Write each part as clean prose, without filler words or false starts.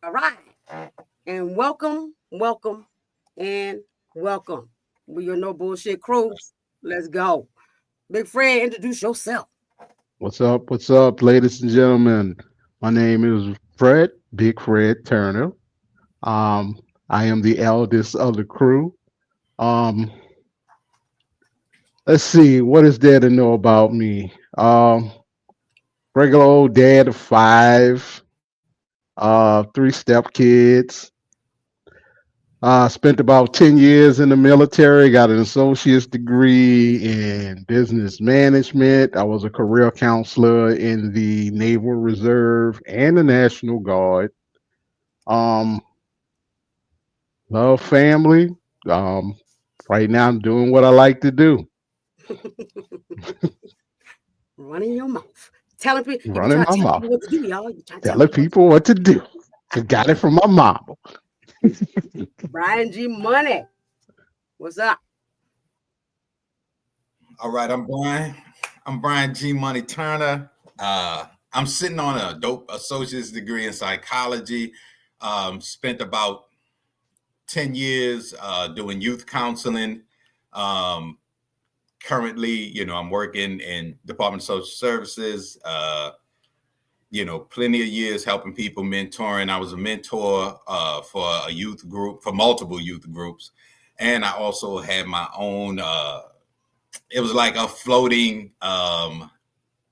All right. And welcome, welcome, and welcome. We your no bullshit crew. Let's go. Big Fred, introduce yourself. What's up, ladies and gentlemen? My name is Fred, Big Fred Turner. Um, I am the eldest of the crew. Um, let's see, what is there to know about me? Regular old dad of five, three stepkids. Spent about 10 years in the military, got an associate's degree in business management. I was a career counselor in the Naval Reserve and the National Guard. Um, Love family. Um, right now I'm doing what I like to do, Running your mouth. Telling people, you be running trying my to tell mouth, people what to do, y'all. You trying to tell telling people what to people what to do. I got it from my mama. do. Brian G. Money. What's up? All right, I'm Brian. I'm Brian G. Money Turner. I'm sitting on a dope associate's degree in psychology. Spent about 10 years doing youth counseling. Um, Currently, I'm working in Department of Social Services. Plenty of years helping people, mentoring. I was a mentor for a youth group, for multiple youth groups. And I also had my own it was like a floating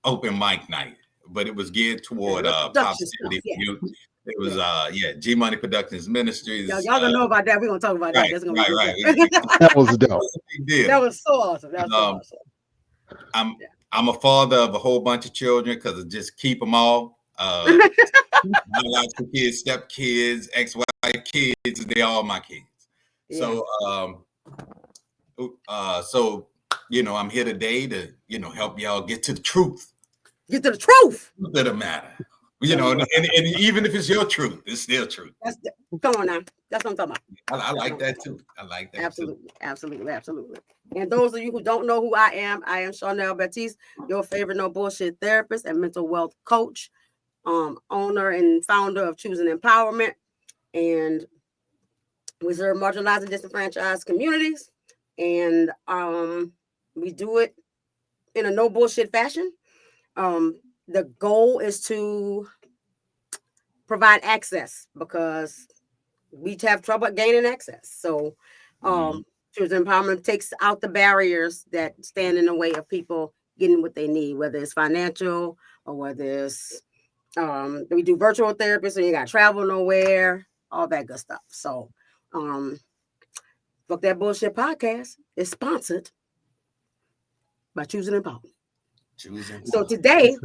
open mic night, but it was geared Yeah, toward little production stuff. positivity for Yeah. youth. It was Yeah. G Money Productions Y'all, Ministries. y'all gonna know about that. We're gonna talk about that. Right, That's gonna be right, good. right. That was dope. It's a big deal. That was so awesome. That was so Um, awesome. I'm Yeah. I'm a father of a whole bunch of children because I just keep them all. My lots of kids, step kids, ex-wife kids, they all my kids. Yeah. So so I'm here today to help y'all get to the truth Get to the truth. of the matter. Tell me And, what. and even if it's your truth, it's still truth. Come on now. That's what I'm talking about. I That's what like I'm that talking too. I like about. that too. Absolutely. Absolutely. Absolutely. And those of you who don't know who I am Chanel Baptiste, your favorite no bullshit therapist and mental wealth coach, owner and founder of Choosing Empowerment. And we serve marginalized and disenfranchised communities. And we do it in a no bullshit fashion. The goal is to provide access because we have trouble gaining access. So, Mhm. Choosing Empowerment takes out the barriers that stand in the way of people getting what they need, whether it's financial or whether it's we do virtual therapy, so you got to travel nowhere, all that good stuff. So, Fuck That Bullshit podcast is sponsored by Choosing Empowerment. Choosing. So today,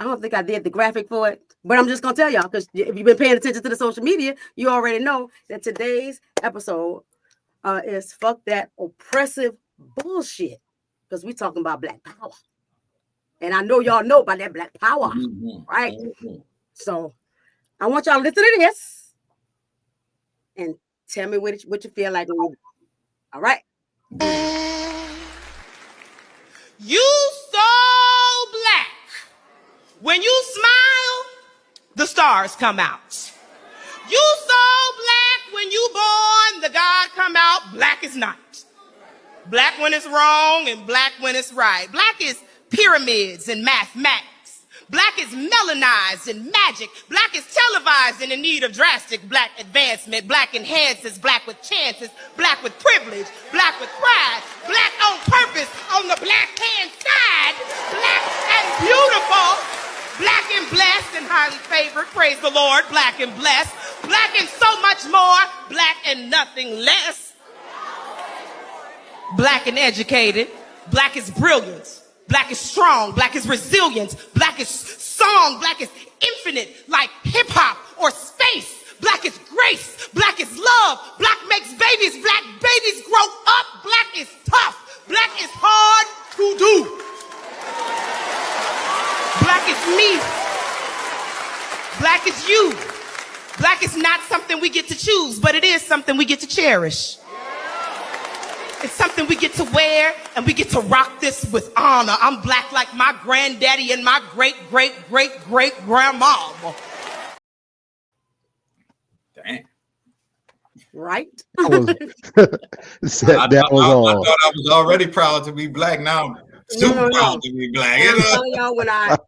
I don't think I did the graphic for it, but I'm just gonna tell y'all because if you've been paying attention to the social media, you already know that today's episode is fuck that oppressive bullshit because we talking about black power, and I know y'all know about that black power, Mhm. right? Mhm. So I want y'all to listen to this and tell me what you feel like. All right, do this. You so black. When you smile, the stars come out. You so black when you born, the God come out, black is night. Black when it's wrong and black when it's right. Black is pyramids and mathematics. Black is melanized and magic. Black is televised and in need of drastic black advancement. Black enhances, black with chances, black with privilege, black with pride, black on purpose on the black hand side, black and beautiful, black and blessed and highly favored, praise the Lord, black and blessed, black and so much more, black and nothing less. Black and educated, black is brilliance, black is strong, black is resilience, black is song, black is infinite like hip hop or space, black is grace, black is love, black makes babies, black babies grow up, black is tough, black is hard to do. Black is me, black is you, black is not something we get to choose, but it is something we get to cherish. It's something we get to wear and we get to rock this with honor. I'm black like my granddaddy and my great, great, great, great grandma. Right? I was I that was all. thought I was already proud to be black. Now I'm super No. proud to be black. And You I'm know? telling y'all,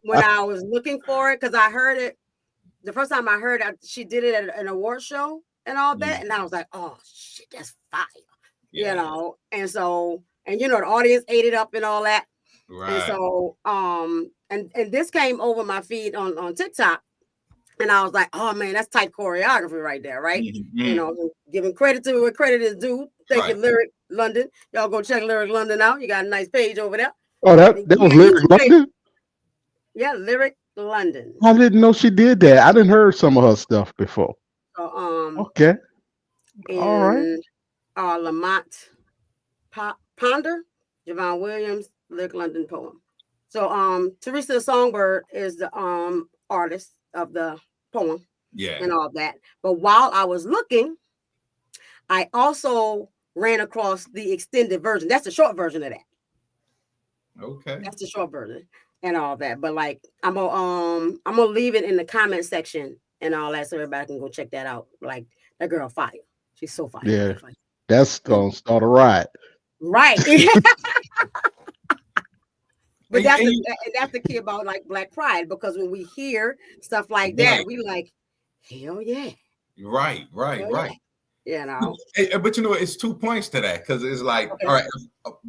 when I was looking for it, because I heard it the first time I heard it, she did it at an award show and all that, and I was like, oh shit, that's fire, you know. And so, and you know, the audience ate it up and all that. Right. And so, and this came over my feed on TikTok, and I was like, oh man, that's tight choreography right there, right? You know, giving credit to where credit is due. Thank you, Lyric London. Y'all go check Lyric London out. You got a nice page over there. Oh, that was Lyric London? Yeah, Lyric London. I didn't know she did that. I didn't heard some of her stuff before. So, okay. And, all right. Lamont Ponder, Javon Williams, Lyric London poem. So Teresa the Songbird is the artist of the poem. Yeah. And all that. But while I was looking, I also ran across the extended version. That's the short version of that. Okay. That's the short version and all that. But like I'm gonna leave it in the comment section and all that so everybody can go check that out. Like that girl fire. She's so fire. Yeah. Fire. That's gonna start a riot. Right. But that's the key about like Black Pride, because when we hear stuff like that, we like, hell yeah. Right. You know. But you know, it's 2 points to that, because it's like, all right,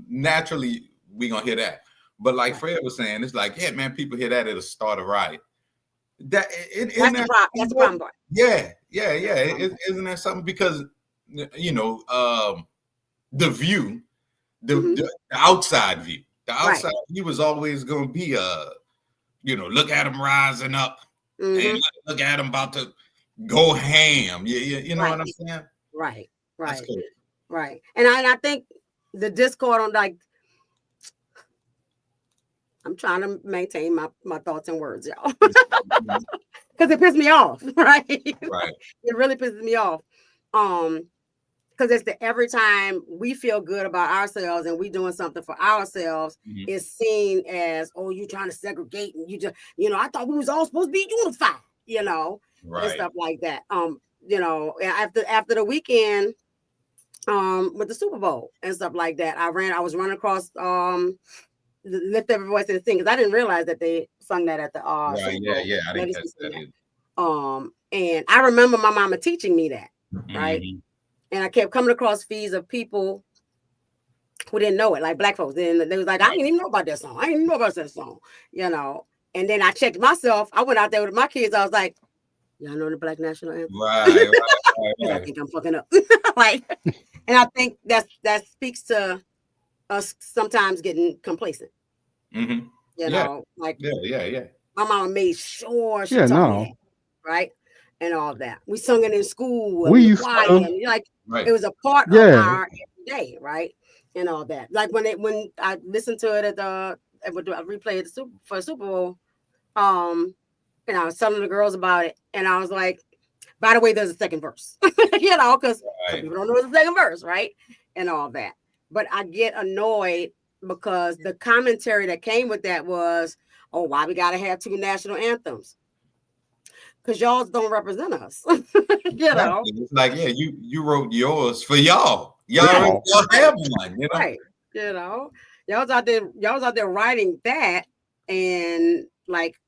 naturally we're gonna hear that. But like Fred was saying, it's like, yeah, man, people hear that, it'll start a riot. That's the problem part. Yeah. Isn't that something? Because you know, the view, the outside view. The outside view was always going to be you know, look at him rising up, and look at him about to go ham. You know what I'm saying? Right. That's cool. Right. And I think the discord on, like, I'm trying to maintain my thoughts and words, y'all, because it pissed me off. Right. It really pisses me off. Because it's every time we feel good about ourselves and we doing something for ourselves, it's seen as, oh, you trying to segregate, and you just, you know, I thought we was all supposed to be unified, you know, and stuff like that. You know, after the weekend, with the Super Bowl and stuff like that, I was running across Lift Every Voice and Sing, because I didn't realize that they sung that at the Super Bowl. I didn't catch that either. And I remember my mama teaching me that, right? And I kept coming across feeds of people who didn't know it, like Black folks. Then they was like, I didn't even know about that song. I didn't even know about that song, you know. And then I checked myself. I went out there with my kids. I was like, y'all know the Black National Anthem? Right. I think I'm fucking up. Like, and I think that speaks to us sometimes getting complacent. You know, like, my mama made sure she taught me that, right? And all that. We sung it in school. We used to, like, it was a part of our everyday, right? And all that. Like when I listened to it at the replay at the Super Bowl, and I was telling the girls about it, and I was like, by the way, there's a second verse, you know, because people don't know there's a second verse, right? And all that. But I get annoyed because the commentary that came with that was, oh, why we gotta have two national anthems? Because y'all don't represent us. You know, it's like, yeah, you wrote yours for y'all. Y'all have one, you know. Right. You know, y'all was out there writing that, and like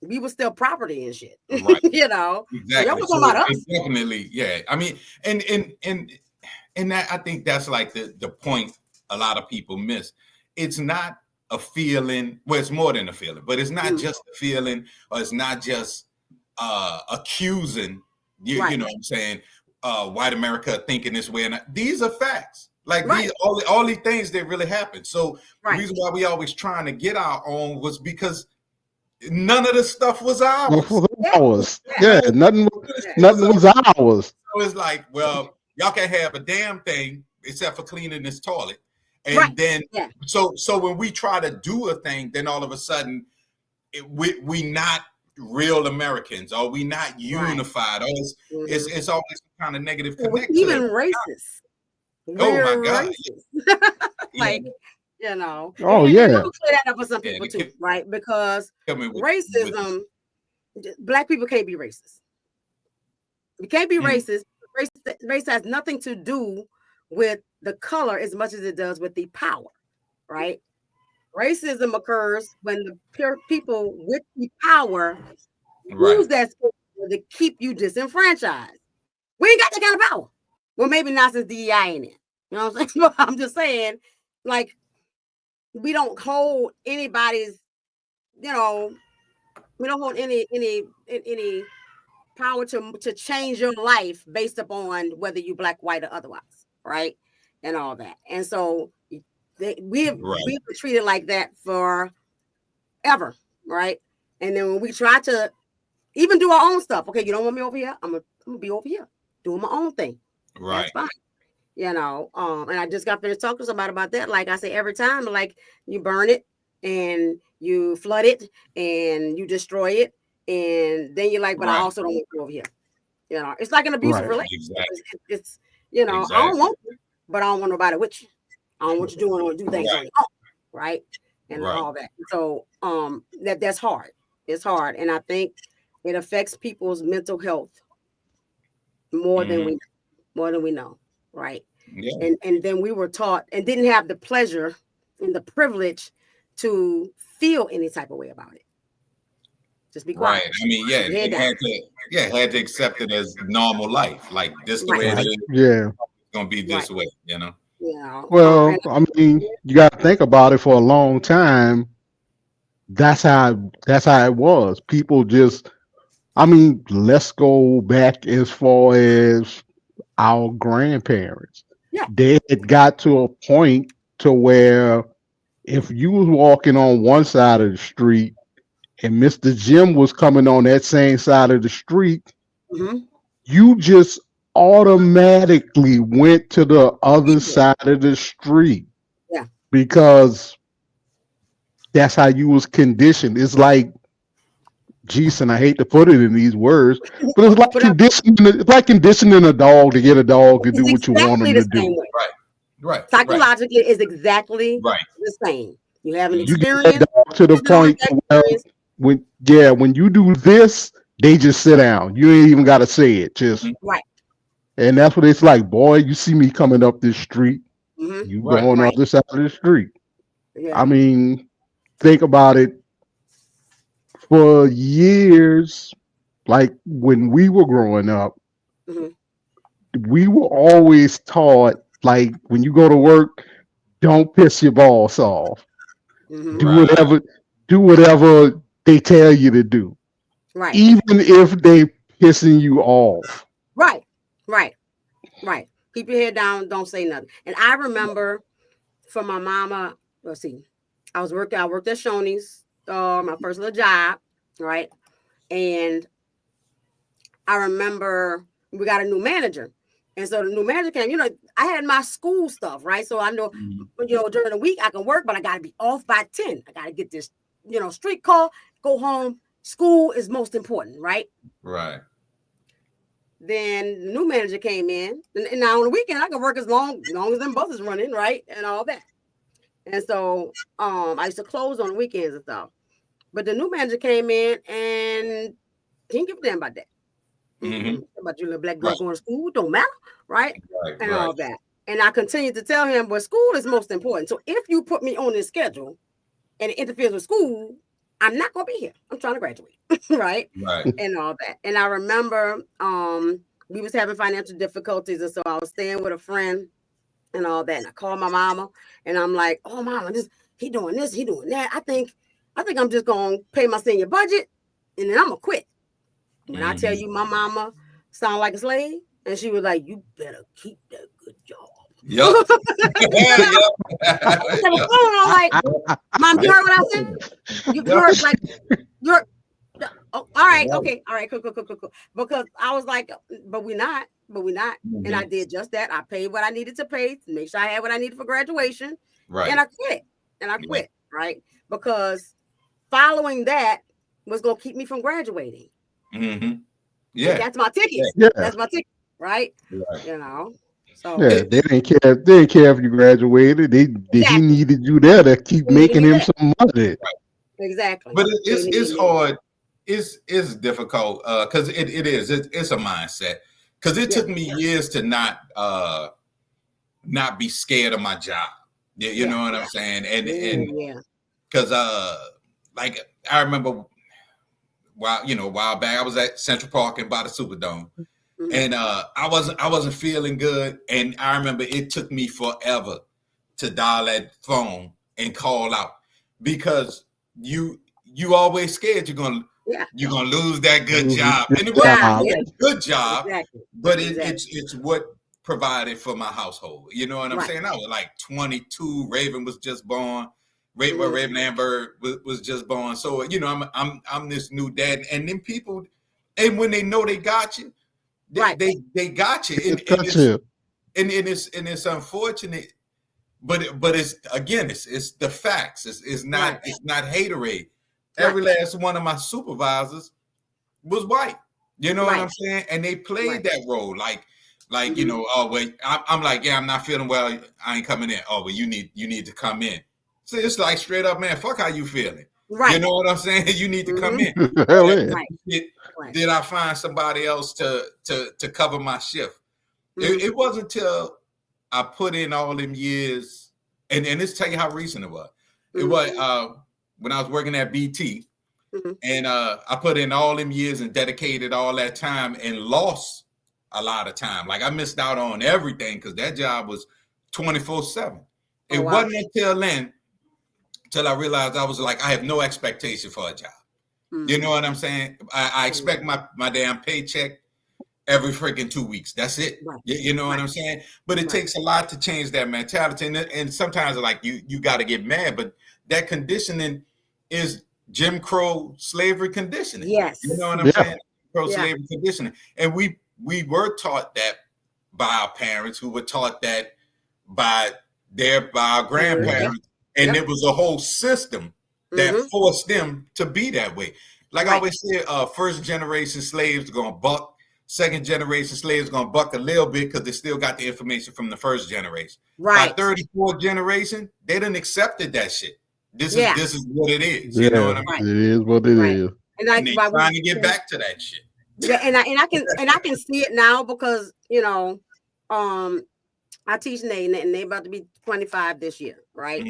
we were still property and shit. Right. You know, exactly. Y'all was talking about us. Definitely, yeah. I mean, and that, I think that's like the point a lot of people miss. It's not a feeling. Well, it's more than a feeling, but it's not just a feeling, or it's not just accusing you know what I'm saying, white America thinking this way, and these are facts. Like these all these things that really happened. So the reason why we always trying to get our own was because none of the stuff was ours. Nothing was ours. So it's like, well, y'all can't have a damn thing except for cleaning this toilet. And then so when we try to do a thing, then all of a sudden we not real Americans, or we not unified, or it's always kind of negative connect. Even racist. Oh my God. Like, you know. Oh, and I'm gonna clear that up for some people too, right? Because racism, Black people can't be racist. We can't be racist. Racist race has nothing to do with the color as much as it does with the power, right? Racism occurs when the pure people with the power use that to keep you disenfranchised. We ain't got that kind of power. Well, maybe not since DEI ain't in. You know what I'm saying? I'm just saying, like, we don't hold anybody's, we don't hold any power to change your life based upon whether you black, white, or otherwise, right? And all that. And so we've been treated like that forever, right? And then when we try to even do our own stuff, okay, you don't want me over here, I'm gonna be over here doing my own thing. Right. That's fine. And I just got finished talking to somebody about that. Like I say, every time, like, you burn it and you flood it and you destroy it, and then you're like, but I also don't want you over here. It's like an abusive relationship. Exactly. It's I don't want you, but I don't want nobody with you. I don't want you doing things on your own, right? And all that. So that's hard. It's hard, and I think it affects people's mental health more than we know, right? Yeah. And then we were taught and didn't have the pleasure and the privilege to feel any type of way about it. Just be quiet. Right. I mean, had to accept it as normal life. Like, this the way it is. Yeah. It's gonna be this way, Yeah. Well, I mean, you got to think about it. For a long time, that's how it was. People just, I mean, let's go back as far as our grandparents. Yeah. They had got to a point to where if you was walking on one side of the street and Mr. Jim was coming on that same side of the street, you just automatically went to the other side of the street. Yeah. Because that's how you was conditioned. It's like, Jason, I hate to put it in these words, but it's like conditioning a dog to get a dog to do what you want them to do. Right. Psychologically, it's exactly the same. You have an experience. You get that dog to the point where when you do this, they just sit down. You ain't even got to say it. Just and that's what it's like. Boy, you see me coming up this street, you go on the other side of the street. Yeah. I mean, think about it. For years, like when we were growing up, we were always taught, like, when you go to work, don't piss your boss off. Do whatever they tell you to do. Right. Even if they pissing you off. Right. Keep your head down, don't say nothing. And I remember from my mama, I worked at Shoney's. My first little job, right? And I remember we got a new manager. And so the new manager came, I had my school stuff, right? So I know, during the week I can work, but I got to be off by 10. I got to get this, street call, go home. School is most important, right? Right. Then the new manager came in. And now on the weekend, I can work as long as them buses running, right? And all that. And so I used to close on the weekends and stuff. But the new manager came in and he didn't give a damn about that. About you little black girl going to school, don't matter, right? And all that. And I continued to tell him, but school is most important. So if you put me on this schedule and it interferes with school, I'm not going to be here. I'm trying to graduate, right? And all that. And I remember we was having financial difficulties. And so I was staying with a friend and all that. And I called my mama and I'm like, oh, mama, he doing this, he doing that. I think I'm just going to pay my senior budget and then I'm going to quit. When I tell you my mama sound like a slave, and she was like, you better keep that good job. Yep. I'm like, Mom, you heard what I said? You heard, like, you're, all right, okay, all right, cool. Because I was like, but we're not. And I did just that. I paid what I needed to pay to make sure I had what I needed for graduation. Right. And I quit. Right. Because following that was going to keep me from graduating. Yeah. And that's my ticket. Yeah. That's my ticket. Right. So they didn't care. They didn't care if you graduated. He needed you there to keep making him some money. Right. Exactly. But it's hard. It's difficult because it's a mindset. because it took me years to not be scared of my job. You know what I'm saying? And because like I remember while back I was at Central Park and by the Superdome. And I wasn't feeling good. And I remember it took me forever to dial that phone and call out, because you always scared you're gonna lose that good job. And it wasn't a good job, but it's what provided for my household. You know what I'm saying? I was like 22. Raven was just born. Raven Amber was just born. So I'm this new dad, and then people, and when they know they got you, they got you. And it's unfortunate, but it's again it's the facts. It's not haterade. Every last one of my supervisors was white. You know what I'm saying? And they played that role like oh wait, I'm like, yeah, I'm not feeling well, I ain't coming in. Oh, well, you need to come in. So it's like straight up, man, fuck how you feeling. You know what I'm saying? You need to come in. Did I find somebody else to cover my shift? It wasn't until I put in all them years, and this tell you how recent it was. It was when I was working at BT, and I put in all them years and dedicated all that time and lost a lot of time. Like I missed out on everything because that job was 24/7. It wasn't until then till I realized I was like, I have no expectation for a job. You know what I'm saying? I expect my damn paycheck every freaking 2 weeks. That's it. You know what I'm saying? But it takes a lot to change that mentality. And sometimes like you got to get mad, but that conditioning is Jim Crow slavery conditioning. Yes. You know what I'm saying? Crow slavery conditioning. And we were taught that by our parents, who were taught that by our grandparents. And it was a whole system that forced them to be that way. Like I always say, first generation slaves are gonna buck, second generation slaves are gonna buck a little bit because they still got the information from the first generation. By 34th generation, they done accepted that shit. This is what it is. You know what I mean? It is what it is. And they trying to get back to that shit. Yeah, and I can see it now because I teach Nate, and they about to be 25 this year, right?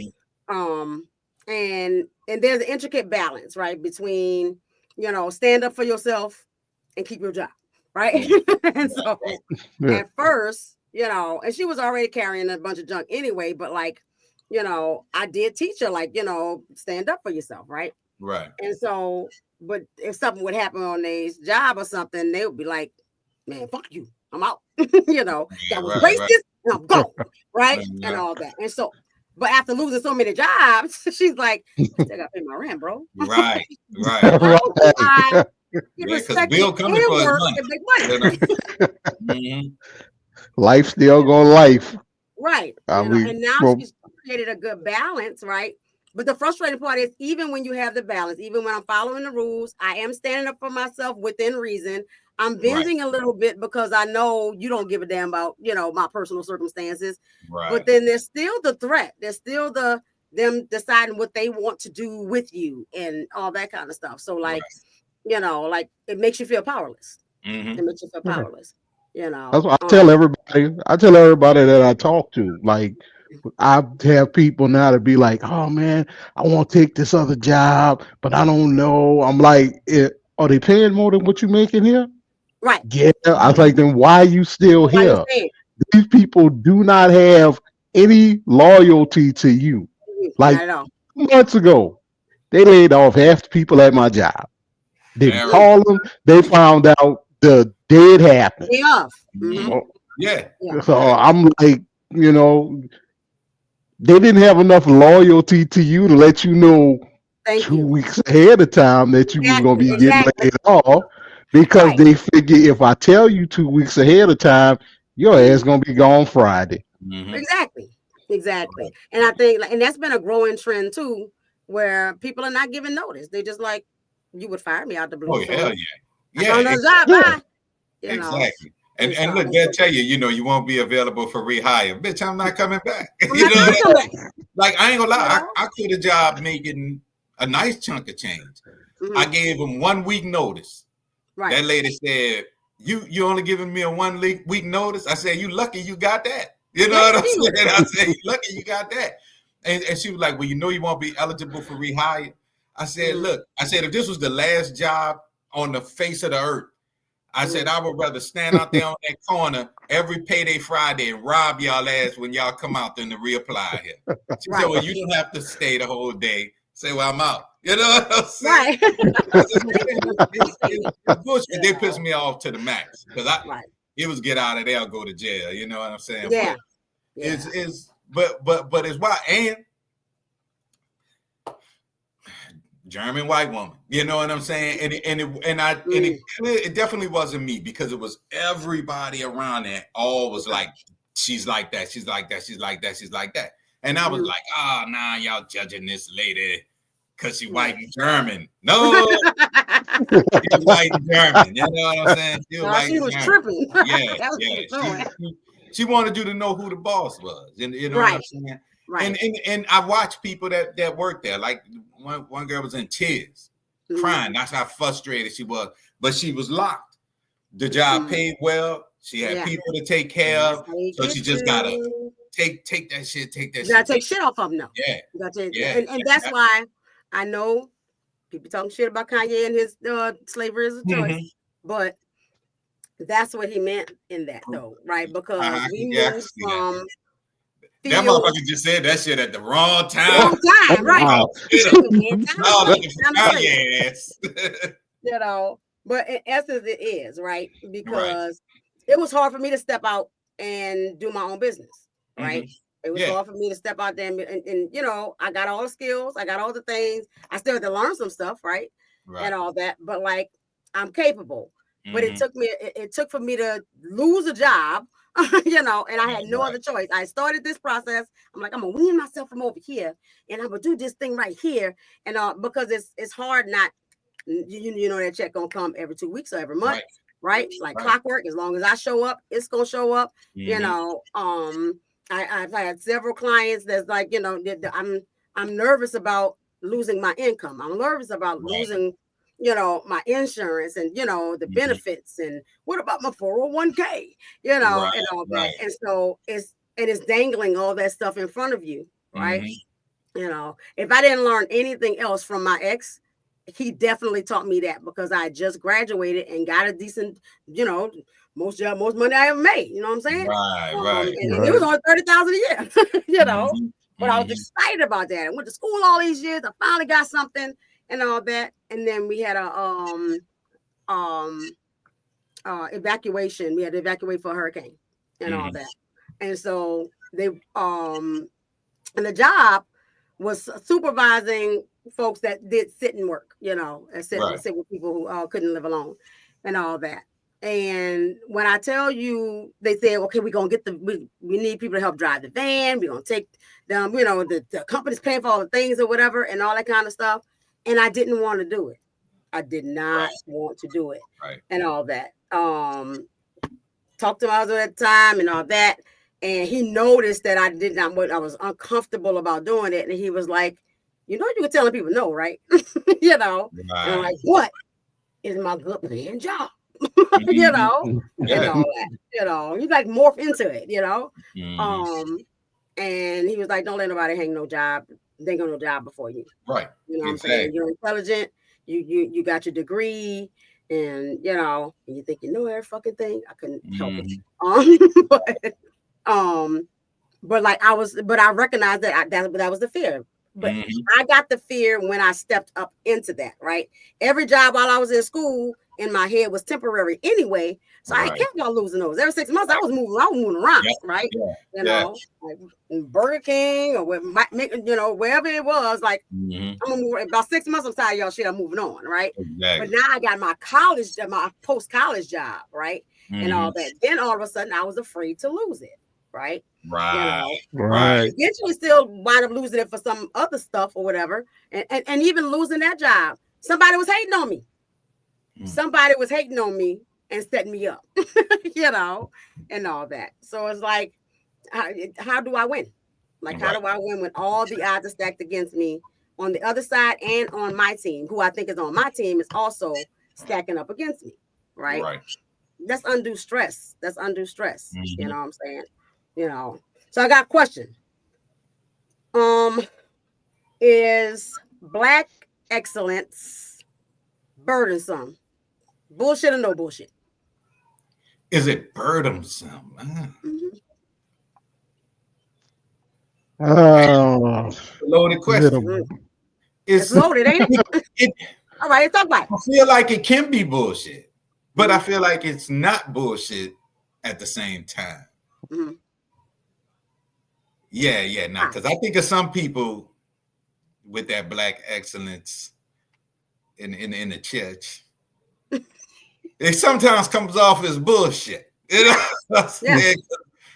And there's an intricate balance, right, between stand up for yourself and keep your job, right? And so at first, and she was already carrying a bunch of junk anyway, but like, I did teach her like, stand up for yourself, right? Right. And so, but if something would happen on their job or something, they would be like, man, fuck you, I'm out. That was racist, and I'm gone, right? And all that. And so, but after losing so many jobs, she's like, I still gotta pay my rent, bro. Right. Because Bill coming for his money. Life still going life. Right. And now she's created a good balance, right? But the frustrating part is, even when you have the balance, even when I'm following the rules, I am standing up for myself within reason. I'm bending a little bit because I know you don't give a damn about, my personal circumstances. Right. But then there's still the threat. There's still them deciding what they want to do with you and all that kind of stuff. So like, like it makes you feel powerless. It makes you feel powerless. That's what I tell everybody. I tell everybody that I talk to. Like, I have people now to be like, oh man, I want to take this other job, but I don't know. I'm like, are they paying more than what you making here? Right. Yeah. I was like, then why are you still here? These people do not have any loyalty to you. Like 2 months ago, they laid off half the people at my job. Didn't call them. They found out the day it happened. So I'm like, they didn't have enough loyalty to you to let you know 2 weeks ahead of time that you was going to be getting laid off, because they figure if I tell you 2 weeks ahead of time, your ass going to be gone Friday. Exactly. And I think, and that's been a growing trend too, where people are not giving notice. They just like, you would fire me out the blue. Oh, hell yeah. Exactly. Exactly. And look, they'll tell you, you won't be available for rehire. Bitch, I'm not coming back. Like, I ain't gonna lie, I quit a job making a nice chunk of change. I gave them 1 week notice. That lady said, you only giving me a 1 week notice. I said, you lucky you got that. You know what I'm saying? I said, you lucky you got that. And she was like, well, you won't be eligible for rehire. I said, look, I said, if this was the last job on the face of the earth, I said, I would rather stand out there on that corner every payday Friday and rob y'all ass when y'all come out than to reapply here. She said, well, you don't have to stay the whole day. Say, well, I'm out. You know what I'm saying? It's bullshit. They pissed me off to the max because it was get out of there or go to jail. You know what I'm saying? Yeah. But it's why, and German white woman, you know what I'm saying? It definitely wasn't me because it was everybody around there. All was like, she's like that, she's like that, she's like that, she's like that. And I was like, nah, y'all judging this lady because she white and German. No, she was white and German. You know what I'm saying? She was tripping. Yeah. She wanted you to know who the boss was. You know what I'm saying? Right. And I watched people that worked there. Like one girl was in tears, crying. That's how frustrated she was. But she was locked. The job paid well. She had people to take care of. So she just gotta take that shit. You gotta take shit off of them, though. Yeah. And that's why I know people talking shit about Kanye and his slavery is a choice, but that's what he meant in that, though, right? Because we moved from that motherfucker just said that shit at the wrong time. Wrong time, right? You know, but in essence, it is right because it was hard for me to step out and do my own business, right? It was hard for me to step out there and you know, I got all the skills, I got all the things. I still had to learn some stuff, right? And all that, but like I'm capable. But it took for me to lose a job, you know, and I had no other choice. I started this process. I'm like, I'm gonna wean myself from over here, and I'm gonna do this thing right here, and because it's hard not, you know, that check gonna come every 2 weeks or every month, right? Like clockwork. As long as I show up, it's gonna show up. You know, I've had several clients that's like, you know, I'm nervous about losing my income. I'm nervous about losing, you know, my insurance and, you know, the benefits and what about my 401k, you know, and all that. And so it's dangling all that stuff in front of you, right? You know, if I didn't learn anything else from my ex, he definitely taught me that because I just graduated and got a decent, you know, most money I ever made, you know what I'm saying? And it was only $30,000 a year, you know, but I was excited about that. I went to school all these years. I finally got something and all that. And then we had a evacuation. We had to evacuate for a hurricane and all that. And so they and the job was supervising folks that did sit and work, you know, and sit with people who couldn't live alone and all that. And when I tell you, they said, okay, we're going to get we need people to help drive the van. We're going to take them, you know, the company's paying for all the things or whatever and all that kind of stuff. And I didn't want to do it. I did not want to do it and all that. Talked to my husband at the time and all that. And he noticed that I was uncomfortable about doing it. And he was like, you know, you were telling people no, right? You know, and I'm like, what is my good paying job? You know, and all that, you know, you like morph into it, you know. And he was like, don't let nobody hang no job. They ain't got no job before you. Right. You know what I'm saying? You're intelligent, you got your degree, and you know, and you think you know every fucking thing. I couldn't help it. But like I recognized that that was the fear. But I got the fear when I stepped up into that, right? Every job while I was in school in my head was temporary anyway. So I kept on losing those. Every 6 months I was moving around, right? You know, like Burger King or you know, wherever it was, like I'm gonna move about 6 months. I'm tired of y'all shit. I'm moving on, right? But now I got my post-college job, right? And all that. Then all of a sudden I was afraid to lose it. Right. You know? Eventually still wind up losing it for some other stuff or whatever. And even losing that job. Somebody was hating on me. Somebody was hating on me and setting me up, you know, and all that. So it's like, how do I win? Like, how do I win when all the odds are stacked against me on the other side and on my team, who I think is on my team is also stacking up against me. Right. That's undue stress. That's undue stress. You Mhm. know what I'm saying? You know. So I got a question. Um, is black excellence burdensome? Bullshit or no bullshit? Is it burdensome? Mhm. Oh, Loaded question. little. It's It's loaded, ain't it? it, All right, let's talk about it. I feel like it can be bullshit, but I feel like it's not bullshit at the same time. Mhm. Yeah, nah. Because I think of some people with that black excellence in the church, it sometimes comes off as bullshit. You know, Yeah.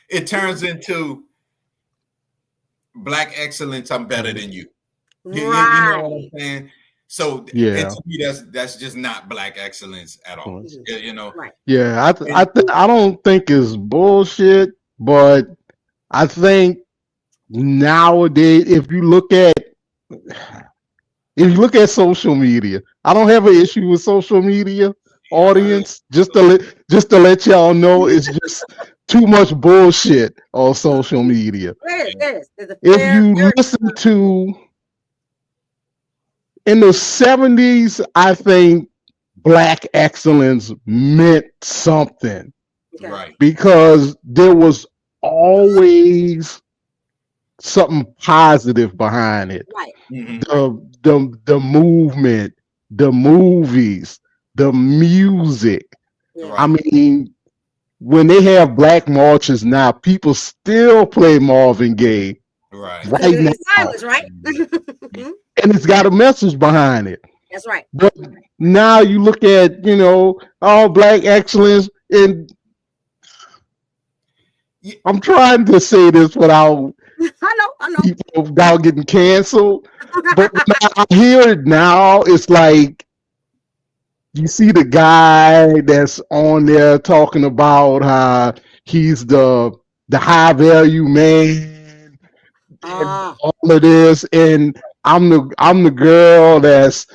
it turns into black excellence. I'm better than you. You know what Right. I'm saying? So it Yeah. to me that's just not black excellence at all. Mm. Mhm. You know, Right. Yeah. and I don't think it's bullshit, but I think nowadays, if you look at social media, I don't have an issue with social media right, audience. Just to let y'all know, it's just too much bullshit on social media. It is. It is. There's a If fair, you very listen to in the 70s, I think black excellence meant something okay. right, because there was always something positive behind it. Right. hmm Right. The movement, the movies, the music. Yeah. I right, mean, when they have black marches now, people still play Marvin Gaye right. Because right it's now, silence, right? and it's got a message behind it. That's right. But now you look at, all black excellence, and Y- I'm trying to say this without I know. I know. people without getting canceled. But when I hear it now, it's like you see the guy that's on there talking about how he's the high value man and Ah. all of this, and I'm the girl that's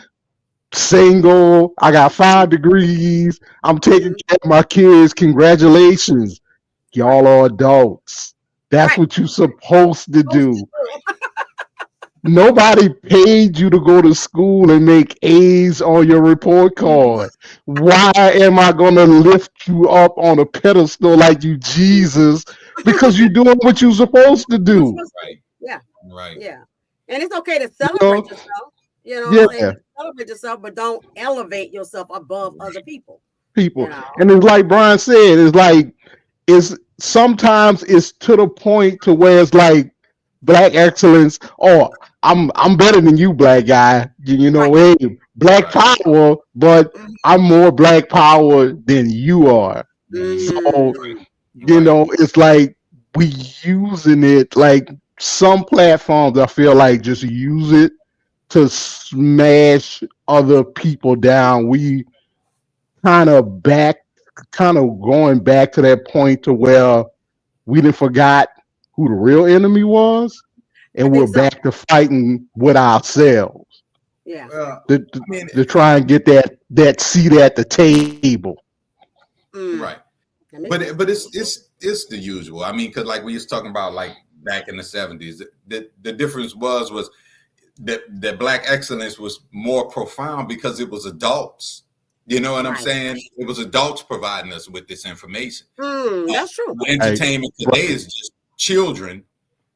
single. I got 5 degrees. I'm taking Mhm. care of my kids. Congratulations. Right. Y'all are adults. That's Right. what you're supposed to Supposed to do. do. Nobody paid you to go to school and make A's on your report Mhm. card. Why am I going to lift you up on a pedestal like you Jesus? Because you're doing what you're supposed to You're do. supposed to. Right, Yeah. right. Yeah. And it's okay to You celebrate know? yourself. You know what I'm saying? Yeah, Celebrate yourself, but don't elevate yourself above other people. You people. know. And it's like Brian said, it's like it's sometimes it's to the point to where it's like black excellence. Oh, I'm better than you, black guy. Right. Hey, black Right. power, but Mhm. I'm more black power than you are. Mhm. So, Mm. Right. it's like we using it like some platforms I feel like just use it to smash other people down. We kind of going back to that point to where we didn't forgot who the real enemy was, I and we're think so. back to fighting with ourselves Yeah. Well, to, to, I mean, to try and get that seat at the table. Mm. right. That makes But sense. it's the usual. I mean, because like we was talking about, like back in the 70s, the difference was that black excellence was more profound because it was adults. You know what I'm Right. saying? It was adults providing us with this information. That's true. Right, Entertainment today right, is just children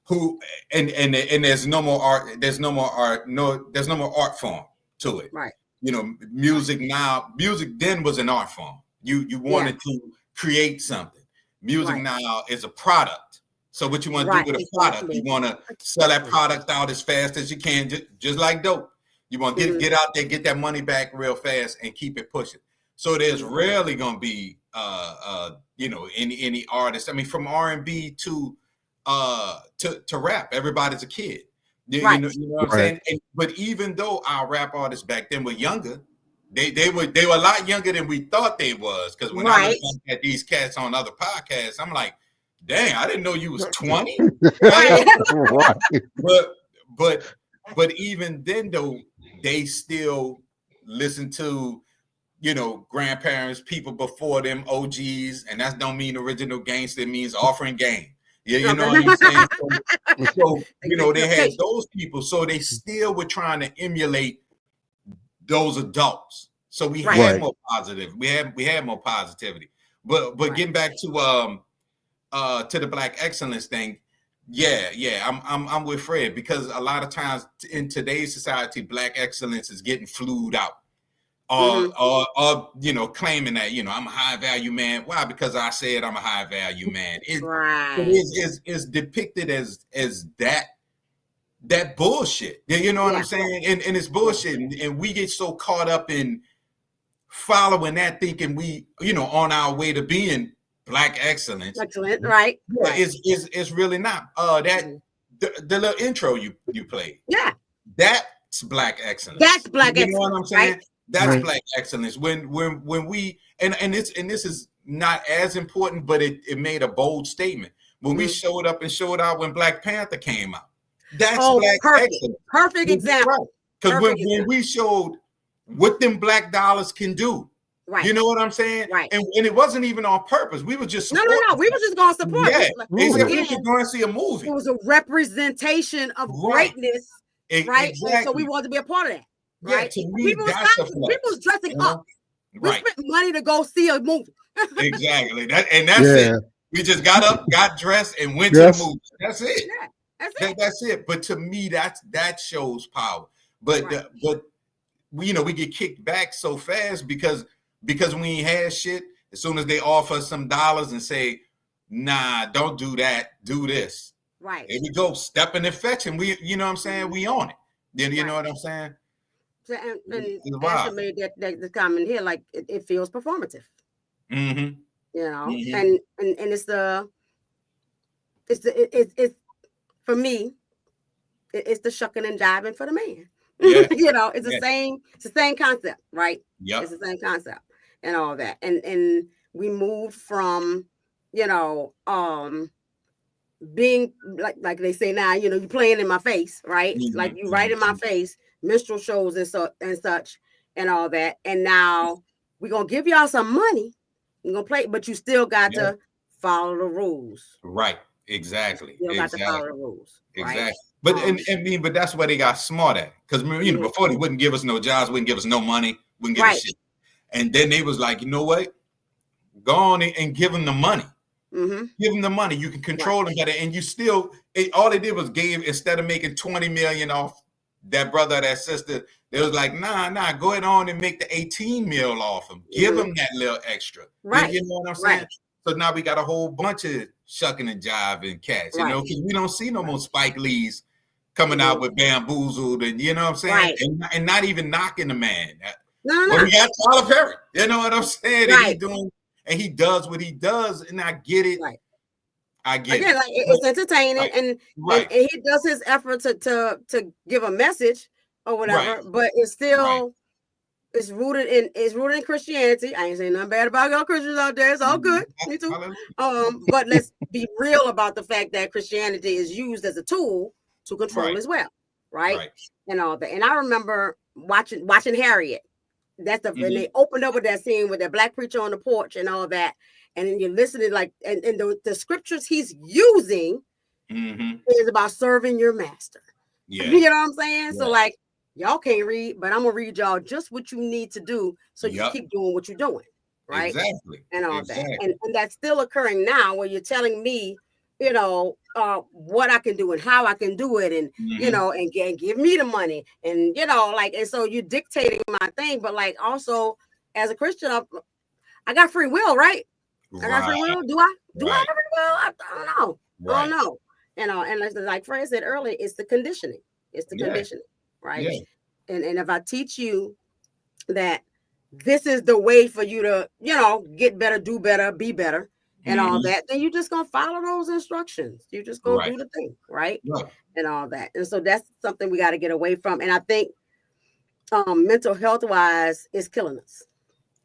who and there's no more art. There's no more art. No, there's no more art form to it. Right. You know, Right. music then was an art form. You Yeah. wanted to create something. Music Right. now is a product. So what you want to do Right. with a People product, you listening. want to sell that product out as fast as you can, just like dope. You want to Mhm. get out there, get that money back real fast, and keep it pushing. So there's Mhm. rarely gonna be any artist. I mean, from R&B to rap, everybody's a kid. Right. You know what I'm right. saying? But even though our rap artists back then were younger, they were a lot younger than we thought they was. Because when I look Right. back at these cats on other podcasts, I'm like, dang, I didn't know you was 20. Right. Right. but but even then though, they still listen to grandparents, people before them, OGs, and that don't mean original gangster. It means offering game. Yeah, you know what I'm saying? So they had those people, so they still were trying to emulate those adults. So we had more positive. We had more positivity. But getting back to the Black excellence thing, I'm with Fred, because a lot of times in today's society, Black excellence is getting flued out. Or claiming that I'm a high value man. Why? Because I said I'm a high value man. It's depicted as that bullshit. You know what I'm saying? And it's bullshit, and we get so caught up in following that, thinking we on our way to being Black excellence. Excellent, right? Yeah, it's really not. The little intro you played. Yeah, that's Black excellence. That's Black excellence. You know what I'm saying? Right? That's Black excellence. When we and this is not as important, but it made a bold statement when we showed up and showed out when Black Panther came out. That's Black excellence. Perfect example. Because when we showed what them Black dollars can do, right? You know what I'm saying? Right. And it wasn't even on purpose. We were just no. We were just going to support. Yeah, we were going to see a movie. It was a representation of greatness, right? Exactly. And so we wanted to be a part of that. Right. Yeah, to me, people's dressing up. We spent money to go see a movie. Exactly. That's it. We just got up, got dressed, and went to the movie. That's it. Yeah, that's it. But to me, that shows power. But we get kicked back so fast because we ain't had shit. As soon as they offer us some dollars and say, nah, don't do that, do this. Right. Here we go, stepping and fetching. We, you know what I'm saying? We on it. Then you know what I'm saying? And Asher made that comment here, like it feels performative. Mm-hmm. And it's for me, it's the shucking and jiving for the man. Yeah. It's the same concept, right? Yeah, it's the same concept and all that. And we moved from being like they say now, you playing in my face, right? Mm-hmm. Like you right in my face. Minstrel shows and such and all that, and now we're gonna give y'all some money. You're gonna play, but you still got to follow the rules. Right. Exactly. You got to follow the rules. Exactly. Right? But but that's where they got smart at, because before they wouldn't give us no jobs, wouldn't give us no money, wouldn't give us shit, and then they was like, you know what? Go on and give them the money. Mm-hmm. Give them the money. You can control them better, and you still all they did was gave, instead of making 20 million off that brother or that sister, they was like, nah, go ahead on and make the 18 mil off them. Give them that little extra. Right. You know what I'm saying? Right. So now we got a whole bunch of shucking and jiving cats, because we don't see no more Spike Lees coming out with Bamboozled, and you know what I'm saying? Right. And not even knocking the man. No. But we got Tyler Perry. You know what I'm saying? Right. And he does what he does, and I get it. Right. I get it. Like, it's entertaining, and he does his effort to give a message or whatever, but it's still it's rooted in Christianity. I ain't saying nothing bad about y'all Christians out there. It's all good. Me too. But let's be real about the fact that Christianity is used as a tool to control as well, right? And all that. And I remember watching Harriet. That's and they opened up with that scene with that black preacher on the porch and all that. And then you're listening, like, and the scriptures he's using is about serving your master. Yeah. You know what I'm saying? Yeah. So, like, y'all can't read, but I'm going to read y'all just what you need to do so you keep doing what you're doing. Right? Exactly. And all that. And that's still occurring now, where you're telling me, what I can do and how I can do it, and and give me the money, and and so you're dictating my thing. But like, also as a Christian, I got free will, right? I got free will. Do I have free will? I don't know. I don't know. And like Fred said earlier, it's the conditioning. It's the conditioning, right? Yeah. And if I teach you that this is the way for you to, get better, do better, be better, and all that, then you're just gonna follow those instructions. You're just gonna do the thing, right? And all that. And so that's something we got to get away from. And I think mental health wise is killing us.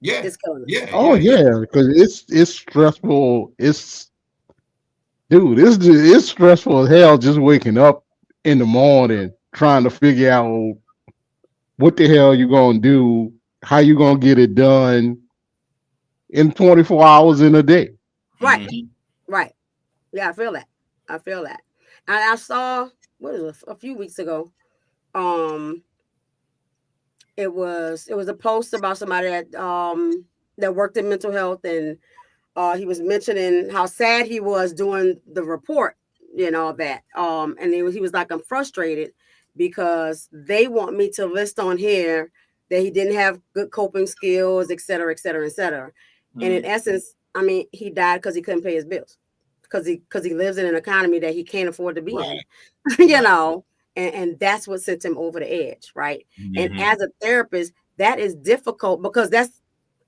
Yeah, it's killing us. Yeah. Oh yeah, because it's stressful. It's stressful as hell just waking up in the morning trying to figure out what the hell you're gonna do how you gonna get it done in 24 hours in a day? Right. Mhm. Right. Yeah, I feel that. I feel that. And I saw what was it, a few weeks ago. Um, it was a post about somebody that worked in mental health, and he was mentioning how sad he was doing the report, all that. And he was like, I'm frustrated because they want me to list on here that he didn't have good coping skills, et cetera, et cetera, et cetera. And in Mhm. essence, I mean, he died because he couldn't pay his bills because he lives in an economy that he can't afford to be in, Right. you Right. know, and that's what sent him over the edge, right? And Mhm. as a therapist, that is difficult because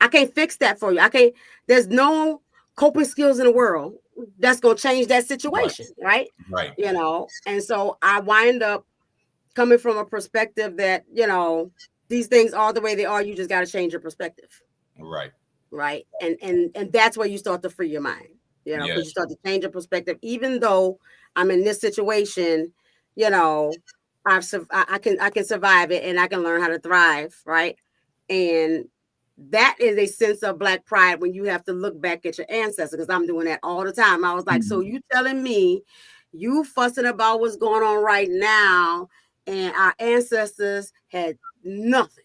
I can't fix that for you. I can't. There's no coping skills in the world that's gonna change that Right. situation, right? Right. And so I wind up coming from a perspective that these things are the way they are. You just got to change your perspective, Right. right? And that's where you start to free your mind, because you Yes. start to change your perspective. Even though I'm in this situation, you know, I can survive it and I can learn how to thrive, right? And that is a sense of Black pride when you have to look back at your ancestors, because I'm doing that all the time. I was like, so Mhm. you telling me you fussing about what's going on right now, and our ancestors had nothing,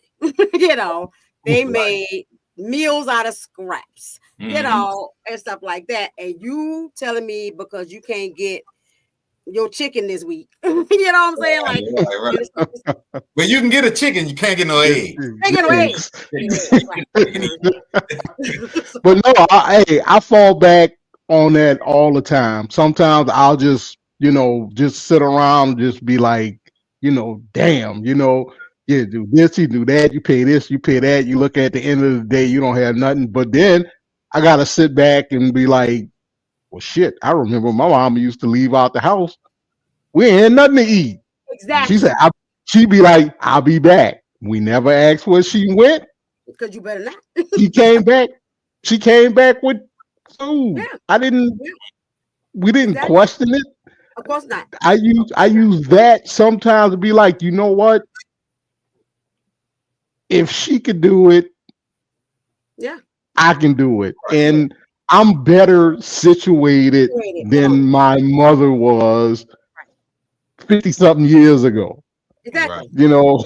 you know, they Right. made meals out of scraps, Mhm. and stuff like that. And you telling me because you can't get your chicken this week, you know what I'm saying? Like, Right. Right. and it's But you can get a chicken, you can't get no Get egg. taking away. eggs. Right. But no, I fall back on that all the time. Sometimes I'll just, just sit around and just be like, damn, yeah, do this, you do that, you pay this, you pay that. You look at the end of the day, you don't have nothing. But then I gotta sit back and be like, well, shit. I remember my mom used to leave out the house. We ain't had nothing to eat. She Mhm. said, Exactly. she'd be like, I'll be back. We never asked where she went. Because you better not. She came back. She came back with food. Yeah. I didn't. Yeah. We didn't Exactly. question it. Of course not. I use that sometimes to be like, you know what? If she could do it, Yeah. I can do it. Yeah. And I'm better situated Situated. Come on. than my mother was Right. 50 something years ago. Right. Exactly. You know,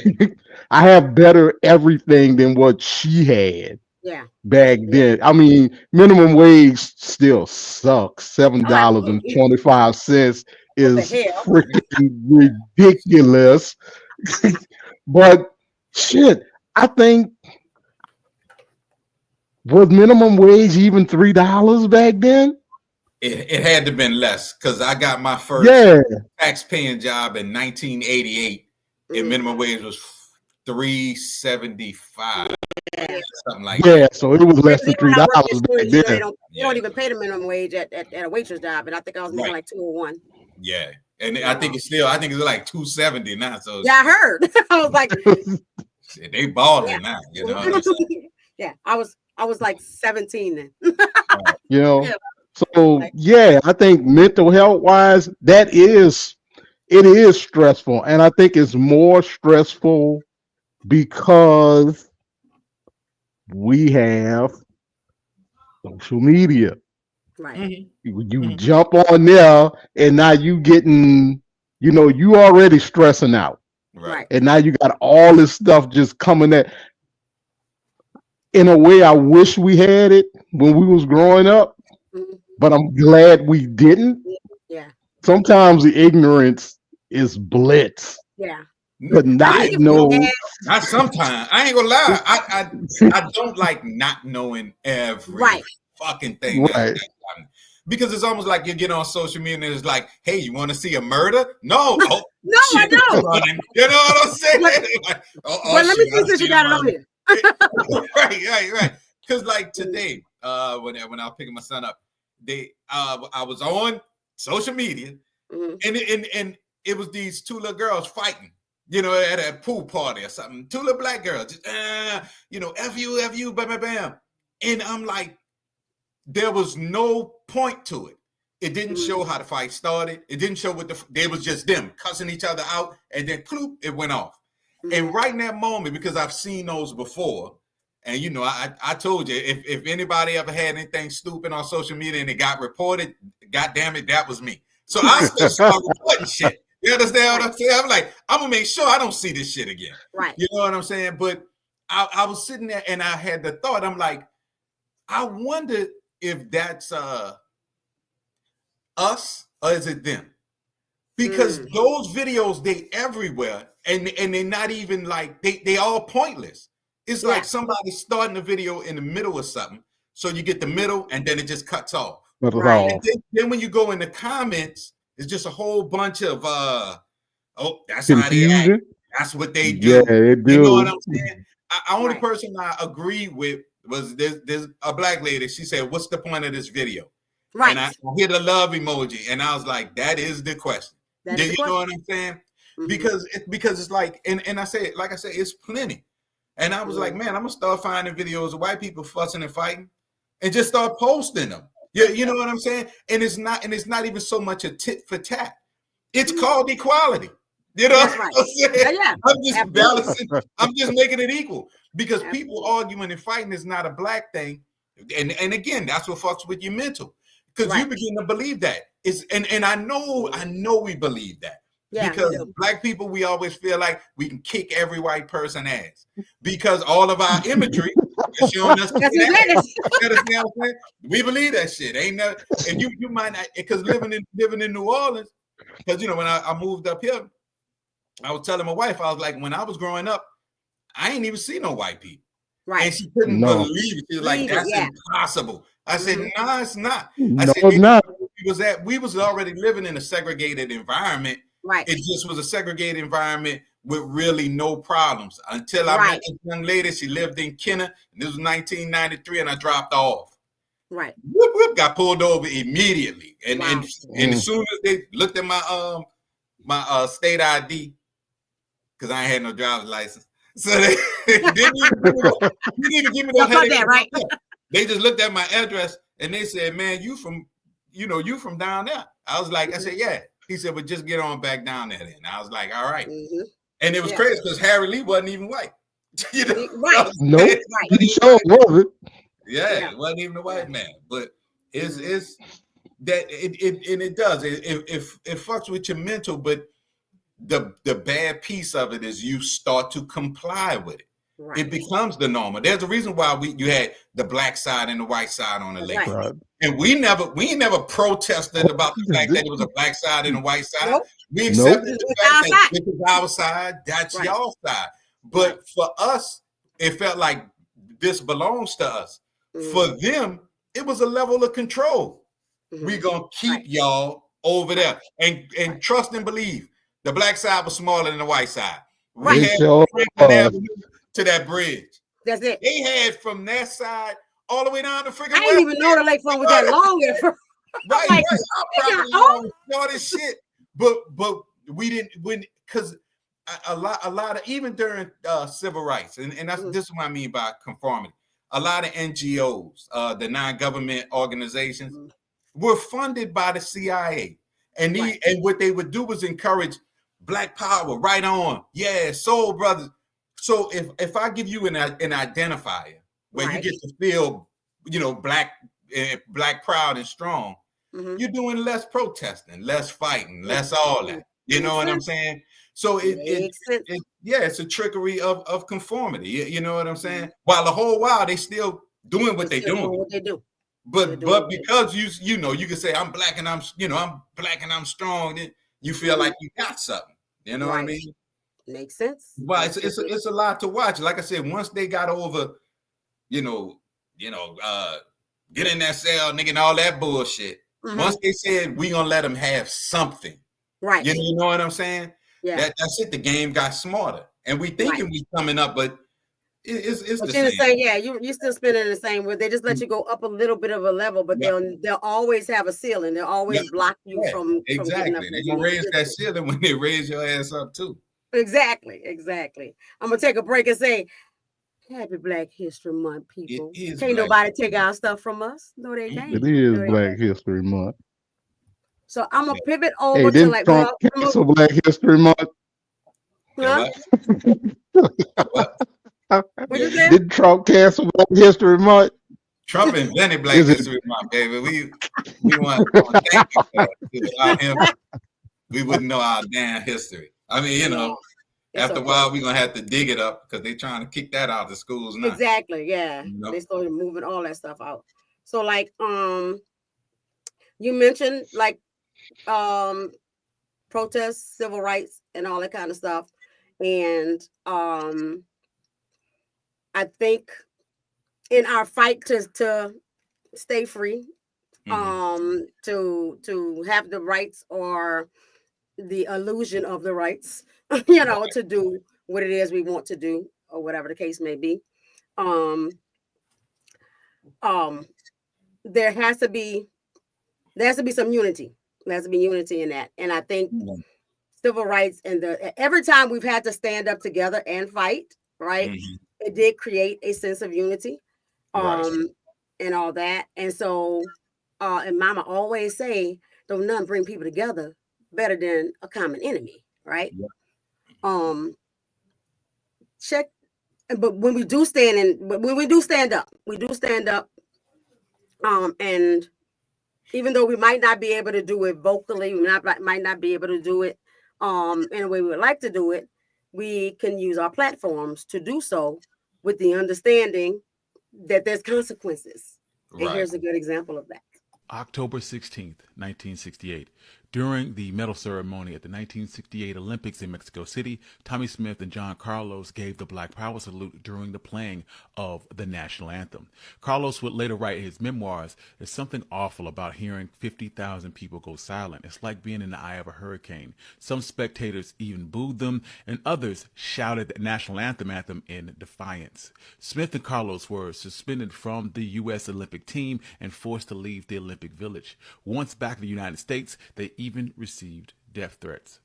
I have better everything than what she had Yeah. back Yeah. then. I mean, minimum wage still sucks. seven Oh, dollars and absolutely. 25 cents What the is hell? freaking ridiculous. But shit, I think was minimum wage even $3 back then? It had to been less because I got my first Yeah, tax paying job in 1988, and Mhm. minimum wage was 375, Yeah. something like yeah. that. So it was Yeah, less 'cause than even three when I worked in dollars back schools, they then. don't Yeah. even pay the minimum wage at a waitress job, and I think I was making Right. like 201. Yeah. And You I think know. it's like 270 now. So Yeah, I heard. I was like, shit, they yeah. balling now. You know what I'm saying? Yeah. I was like 17 then. you know. Yeah. So Like, yeah, I think mental health wise, it is stressful, and I think it's more stressful because we have social media. right. Mhm. You Mhm. jump on there, and now you getting, you already stressing out, Right. Right. and now you got all this stuff just coming at. In a way, I wish we had it when we was growing up, Mhm. but I'm glad we didn't. Yeah. Sometimes the ignorance is blitz Yeah. to I mean, not even when No, we know. had not sometimes. I ain't gonna lie. I don't like not knowing every right. fucking thing Right. that's happening. Because it's almost like you get on social media and it's like, hey, you want to see a murder? No. Oh No, I shit, I'm don't. running. You know what I'm saying? But Like, oh but let me shit, see I since you see a got it on murder. here. Right. Because like Mhm. today, when I was picking my son up, I was on social media Mhm. and it was these two little girls fighting, at a pool party or something. Two little black girls, just, F you, bam, bam, bam. And I'm like, there was no point to it. It didn't Mhm. show how the fight started. It didn't show they was just them cussing each other out, and then ploop, it went off. Mhm. And right in that moment, because I've seen those before, And you know, I told you, if anybody ever had anything stupid on social media and it got reported, God damn it, that was me. So I start reporting shit. You understand what I'm saying? I'm like, I'm gonna make sure I don't see this shit again. Right. You know what I'm saying? But I was sitting there and I had the thought, I'm like, I wonder if that's us or is it them? Because those videos, they everywhere, and they're not even like they all pointless. It's like somebody starting a video in the middle of something, so you get the middle, and then it just cuts off. Right. And then when you go in the comments, it's just a whole bunch of oh, that's how they act. That's what they do. Yeah, they do. You know what I'm saying? The only person I agreed with was there's a black lady. She said, "What's the point of this video?" Right. And I hit a love emoji, and I was like, "That is the question." That is the question. Know what I'm saying? Because it's like, and I say, like I said, it's plenty. And I was like, man, I'm gonna start finding videos of white people fussing and fighting, and just start posting them. You know what I'm saying? And it's not even so much a tit for tat. It's called equality. You know That's what right. I'm saying? Yeah, I'm just absolutely. balancing. I'm just making it equal because people arguing and fighting is not a black thing. And again, that's what fucks with your mental because you begin to believe that. And I know we believe that. Yeah, because black people, we always feel like we can kick every white person ass because all of our imagery is showing us ass. You understand what I'm saying? We believe that shit. Ain't no, and you might not, because living in New Orleans, because you know when I moved up here, I was telling my wife, I was like, when I was growing up, I ain't even see no white people. Right. And she couldn't believe it. She was like, that's impossible. I said, no, it's not. I said, it's not. We was already living in a segregated environment. Right. It just was a segregated environment with really no problems until I met this young lady. She lived in Kenner, and this was 1993, and I dropped off. Right. Whoop, whoop, got pulled over immediately, and as soon as they looked at my state ID, because I ain't had no driver's license, so they didn't even give me no headache. Right. They just looked at my address and they said, "Man, you from down there?" I was like, I said, "Yeah." He said, "But just get on back down there then." I was like, "All right." And it was crazy because Harry Lee wasn't even white. You know? Right. Nope. He sure wasn't. Yeah, it wasn't even a white man. But it's that it does. It fucks with your mental, but the bad piece of it is you start to comply with it. Right. It becomes the normal. There's a reason why you had the black side and the white side on the lake. Right. And we never protested about the fact that it was a black side and a white side. Nope. We accepted the fact that this is our side, that's y'all side. But for us, it felt like this belongs to us. For them, it was a level of control. We're gonna keep y'all over there. And trust and believe. The black side was smaller than the white side. We had to that bridge. That's it. They had from that side all the way down to freaking. I didn't even know the lakefront was that long. Right. Our property all this shit, but we didn't because a lot of even during civil rights, and that's this is what I mean by conformity. A lot of NGOs, the non-government organizations, were funded by the CIA, and and what they would do was encourage Black power. Right on, soul brothers. So if I give you an identifier where you get to feel, black proud and strong, you're doing less protesting, less fighting, less all that. You know what I'm saying? So it's a trickery of conformity. You know what I'm saying? While the whole while they still doing what they're doing. What they do. But because you can say I'm black and I'm black and I'm strong, then you feel like you got something. You know what I mean? Makes sense. Well, it's a lot to watch. Like I said, once they got over, get in that cell, nigga, and all that bullshit. Once they said we gonna let them have something, right? You know what I'm saying? Yeah. That's it. The game got smarter, and we thinking we coming up, but it's the same. Yeah, you're still spinning the same way. They just let you go up a little bit of a level, but they'll always have a ceiling. They'll always block you from exactly. They're gonna raise that ceiling when they raise your ass up too. Exactly. I'm gonna take a break and say, Happy Black History Month, people. Can't nobody take our stuff from us. No, they can't. It is Black History Month. So I'm gonna pivot over to like cancel Black History Month. Huh? What you say? Did Trump cancel Black History Month? Trump invented Black Is it- History Month, baby. We want to thank him for that. Without him, we wouldn't know our damn history. I mean, you know, It's after a okay. while, we're gonna have to dig it up because they're trying to kick that out of the schools now. Exactly. Yeah. You know? They started moving all that stuff out. So like you mentioned like protests, civil rights, and all that kind of stuff. And I think in our fight to stay free, to have the rights or the illusion of the rights, to do what it is we want to do or whatever the case may be. There has to be some unity. There has to be unity in that. And I think civil rights and every time we've had to stand up together and fight, right? It did create a sense of unity. And all that. And so and Mama always say, don't none bring people together better than a common enemy, right? Check, but when we do stand up, and even though we might not be able to do it vocally, might not be able to do it in a way we would like to do it, we can use our platforms to do so with the understanding that there's consequences. And here's a good example of that. October 16th, 1968. During the medal ceremony at the 1968 Olympics in Mexico City, Tommy Smith and John Carlos gave the Black Power salute during the playing of the national anthem. Carlos would later write in his memoirs, "There's something awful about hearing 50,000 people go silent. It's like being in the eye of a hurricane. Some spectators even booed them, and others shouted the national anthem in defiance." Smith and Carlos were suspended from the U.S. Olympic team and forced to leave the Olympic Village. Once back in the United States, they even received death threats.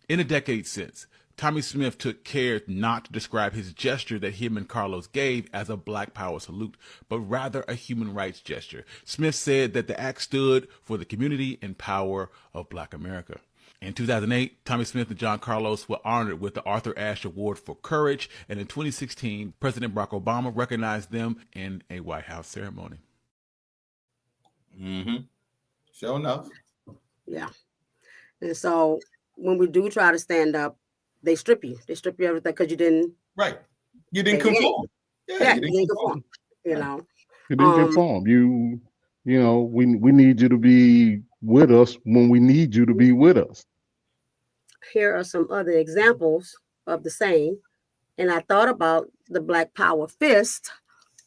In the decades since, Tommy Smith took care not to describe his gesture that him and Carlos gave as a Black Power salute, but rather a human rights gesture. Smith said that the act stood for the community and power of Black America. In 2008, Tommy Smith and John Carlos were honored with the Arthur Ashe Award for Courage, and in 2016, President Barack Obama recognized them in a White House ceremony. Sure enough. Yeah. And so when we do try to stand up, they strip you. They strip you everything because you didn't. Right. You didn't conform. Yeah, you didn't conform. You know. You didn't conform. You know, we need you to be with us when we need you to be with us. Here are some other examples of the same. And I thought about the Black Power fist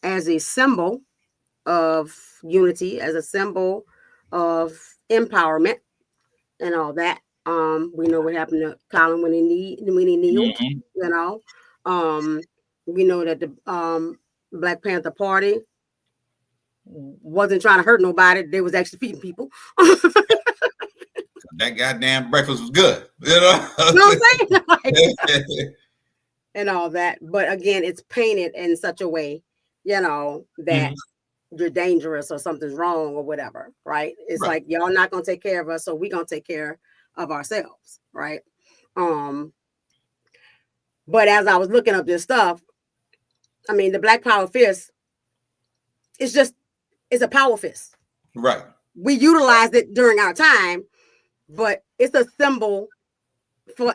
as a symbol of unity, as a symbol of empowerment and all that. We know what happened to Colin when he kneeled, you know. We know that the Black Panther Party wasn't trying to hurt nobody. They was actually feeding people. That goddamn breakfast was good. You know what I'm saying? And all that. But again, it's painted in such a way, you know, that you're dangerous or something's wrong or whatever, right? It's like, y'all not going to take care of us, so we're going to take care of ourselves, right? But as I was looking up this stuff, I mean, the Black Power fist, it's a power fist. Right. We utilized it during our time, but it's a symbol for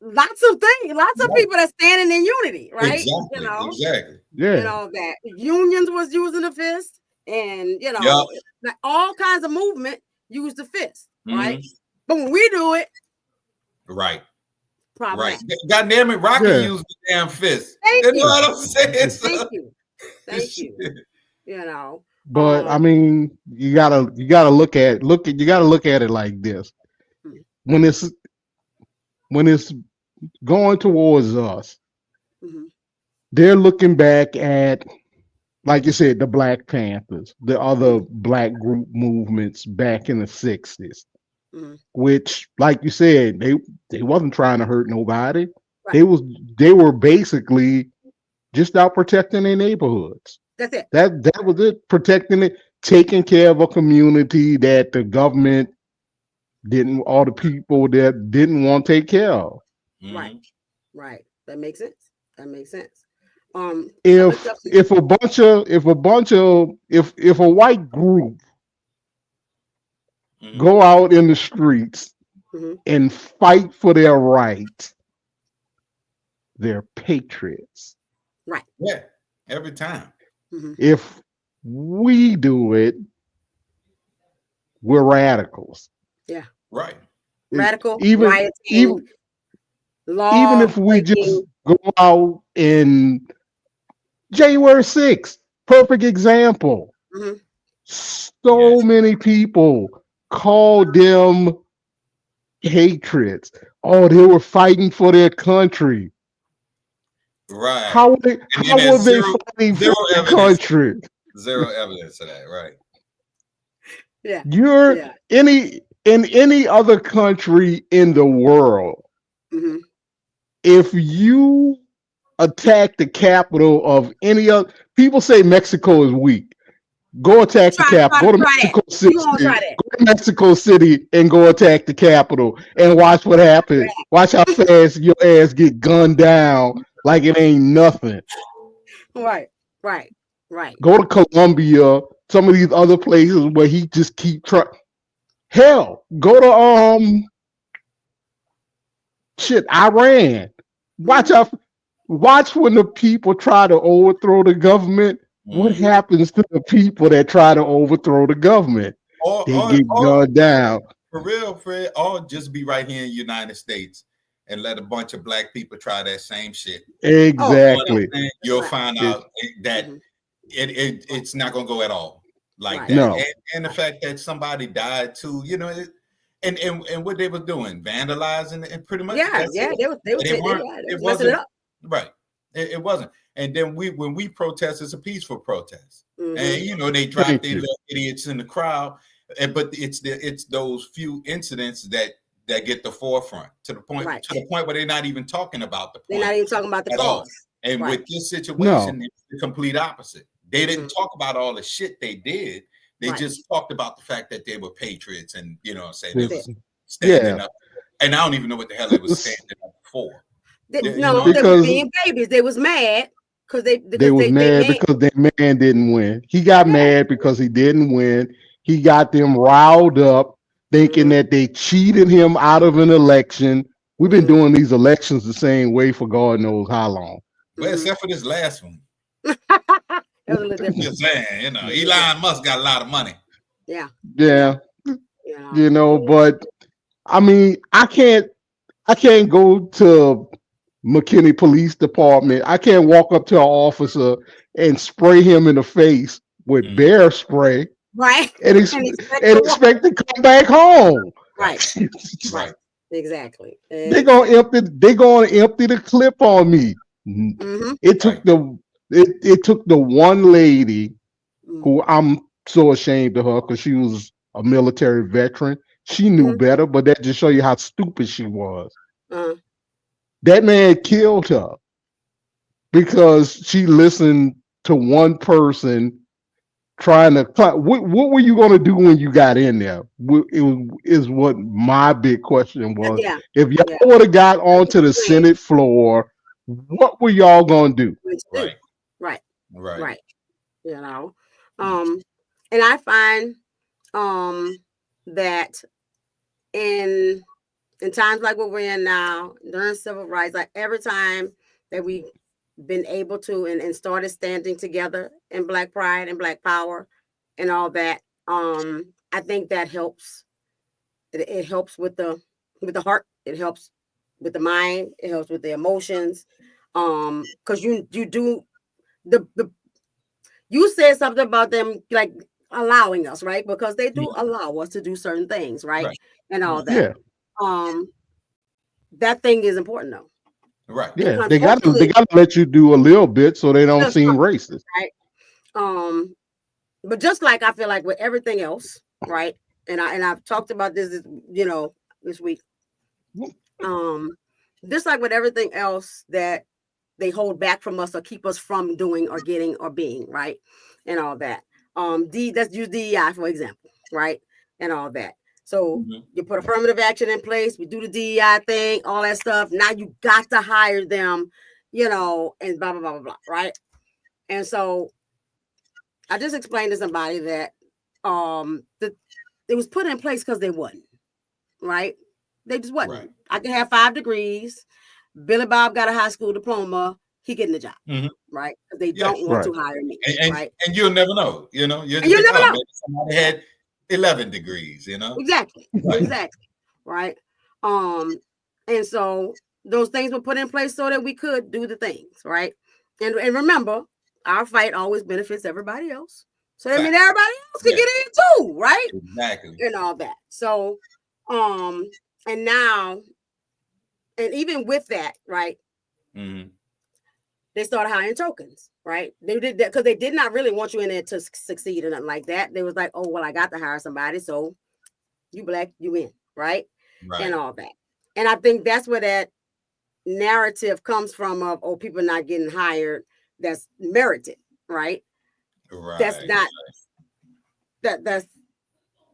lots of things, lots of people that standing in unity, right? Exactly. You know, exactly. Yeah. You know, that unions was using the fist, and you know, like all kinds of movement use the fist, right? But when we do it, right. Right. God damn it, Rocky used the damn fist. Thank you you. know what I'm saying? Thank you. Thank you. You know. But I mean, you gotta look at it like this. When it's going towards us, they're looking back at, like you said, the Black Panthers, the other Black group movements back in the 60s, which, like you said, they wasn't trying to hurt nobody. Right. They were basically just out protecting their neighborhoods. That's it. That was it, protecting it, taking care of a community that the government all the people that didn't want to take care of. Right. That makes sense. if a white group go out in the streets and fight for their rights, they're patriots. Right. Yeah, every time. If we do it, we're radicals. Yeah. Right. Radical, Even rioting, even even law if we just breaking. go out in January 6th, perfect example. So Yes. many people called them patriots. Oh, they were fighting for their country. Right. How And were there's they fighting zero for their evidence. country? Zero evidence of that. Right. Yeah. You're Yeah. in any other country in the world, if you attack the capital of any other, people say Mexico is weak. Go attack the capital. Go to Try that. Mexico You won't City. try that. Go to Mexico City and go attack the capital and watch what happens. Watch how fast your ass get gunned down like it ain't nothing. Right. Right. Right. Go to Colombia, some of these other places where he just keep trying. Hell, go to Iran. Watch out. Watch when the people try to overthrow the government. What happens to the people that try to overthrow the government? They get gunned down. For real, Fred, or just be right here in the United States and let a bunch of black people try that same shit. Exactly. You'll find out that it's not gonna go at all like that. No. And the fact that somebody died too, you know, and what they were doing, vandalizing, and pretty much Yeah. that's Yeah. it. They was It messing it wasn't up. right. It wasn't. And then when we protest, it's a peaceful protest. And you know, they drop their little idiots in the crowd. But it's those few incidents that get the forefront to the point where they're not even talking about the point. They're not even talking about the cause. And Right. with this situation, it's the complete opposite. They didn't talk about all the shit they did. They just talked about the fact that they were patriots and, you know, say they was standing up. And I don't even know what the hell they was standing up for. They were being babies. They was mad because they was mad because their man didn't win. He got mad because he didn't win. He got them riled up, thinking that they cheated him out of an election. We've been doing these elections the same way for God knows how long. Well, except for this last one. That was a little different. Just saying, you know, Elon Musk got a lot of money. Yeah. You know, but I mean, I can't go to McKinney Police Department. I can't walk up to an officer and spray him in the face with bear spray, right? And expect to come back home, right? Right, exactly. They're gonna empty the clip on me. It took the one lady who I'm so ashamed of her because she was a military veteran. She knew better, but that just show you how stupid she was. That man killed her because she listened to one person trying to. What were you going to do when you got in there? Is what my big question was. Yeah. If y'all would have got onto the Senate floor, what were y'all going to do? Right. You know, and I find that in times like what we're in now, during civil rights, like every time that we've been able to and started standing together in Black Pride and Black Power and all that, I think that helps. It helps with the heart. It helps with the mind. It helps with the emotions. Because you do the you said something about them like allowing us, right? Because they do allow us to do certain things, right? And all that. That thing is important though. Right. Yeah, they got to let you do a little bit so they don't seem racist. Right. But just like I feel like with everything else, right? And I've talked about this, you know, this week. Just like with everything else that they hold back from us or keep us from doing or getting or being, right? And all that. Let's use DEI for example, right? And all that. So you put affirmative action in place, we do the DEI thing, all that stuff. Now you got to hire them you know, and blah blah blah blah blah, right? And so I just explained to somebody that the it was put in place because they wasn't, right? They just wasn't. Right. I can have 5 degrees. Billy Bob got a high school diploma. He getting the job, Mhm. right? Because they Yeah. don't want Right. to hire me, And right? you'll never know, you know. You'll And just you think, never oh, know. maybe somebody had 11 degrees, you know. Exactly. Right. Exactly. Right. And so those things were put in place so that we could do the things, right? And remember, our fight always benefits everybody else. So that means everybody else could Yeah. get in too, right? Exactly. And all that. So and now, and even with that, right, Mhm. they started hiring tokens, right? They did that because they did not really want you in there to succeed or nothing like that. They was like, oh, well, I got to hire somebody, so you black, you in, right? Right. And all that. And I think that's where that narrative comes from of, oh, people not getting hired that's merited, right? Right. That's not that's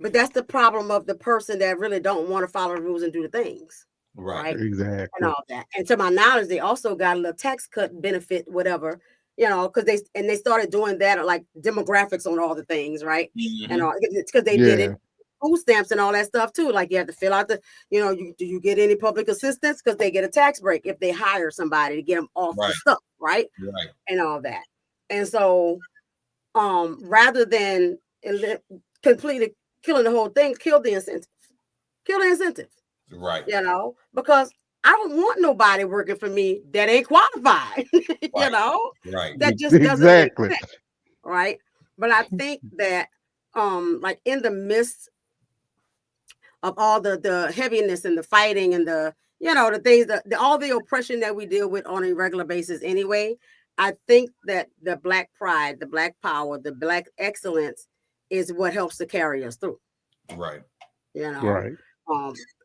but that's the problem of the person that really don't want to follow the rules and do the things. Right. And Exactly. all that. And to my knowledge, they also got a little tax cut benefit, whatever, you know, because they started doing that like demographics on all the things, right? And Mhm. all because they did it food stamps and all that stuff too. Like you have to fill out the, you know, do you get any public assistance? Because they get a tax break if they hire somebody to get them off the Right. stuff, right? Right. And all that. And so rather than completely killing the whole thing, kill the incentive. Kill the incentive. Right. You know, because I don't want nobody working for me that ain't qualified, you Right. know, Right. that just doesn't make Exactly. sense, right? But I think that like in the midst of all the heaviness and the fighting and the, you know, the things that all the oppression that we deal with on a regular basis anyway, I think that the black pride, the black power, the black excellence is what helps to carry us through. Right. You know, Right.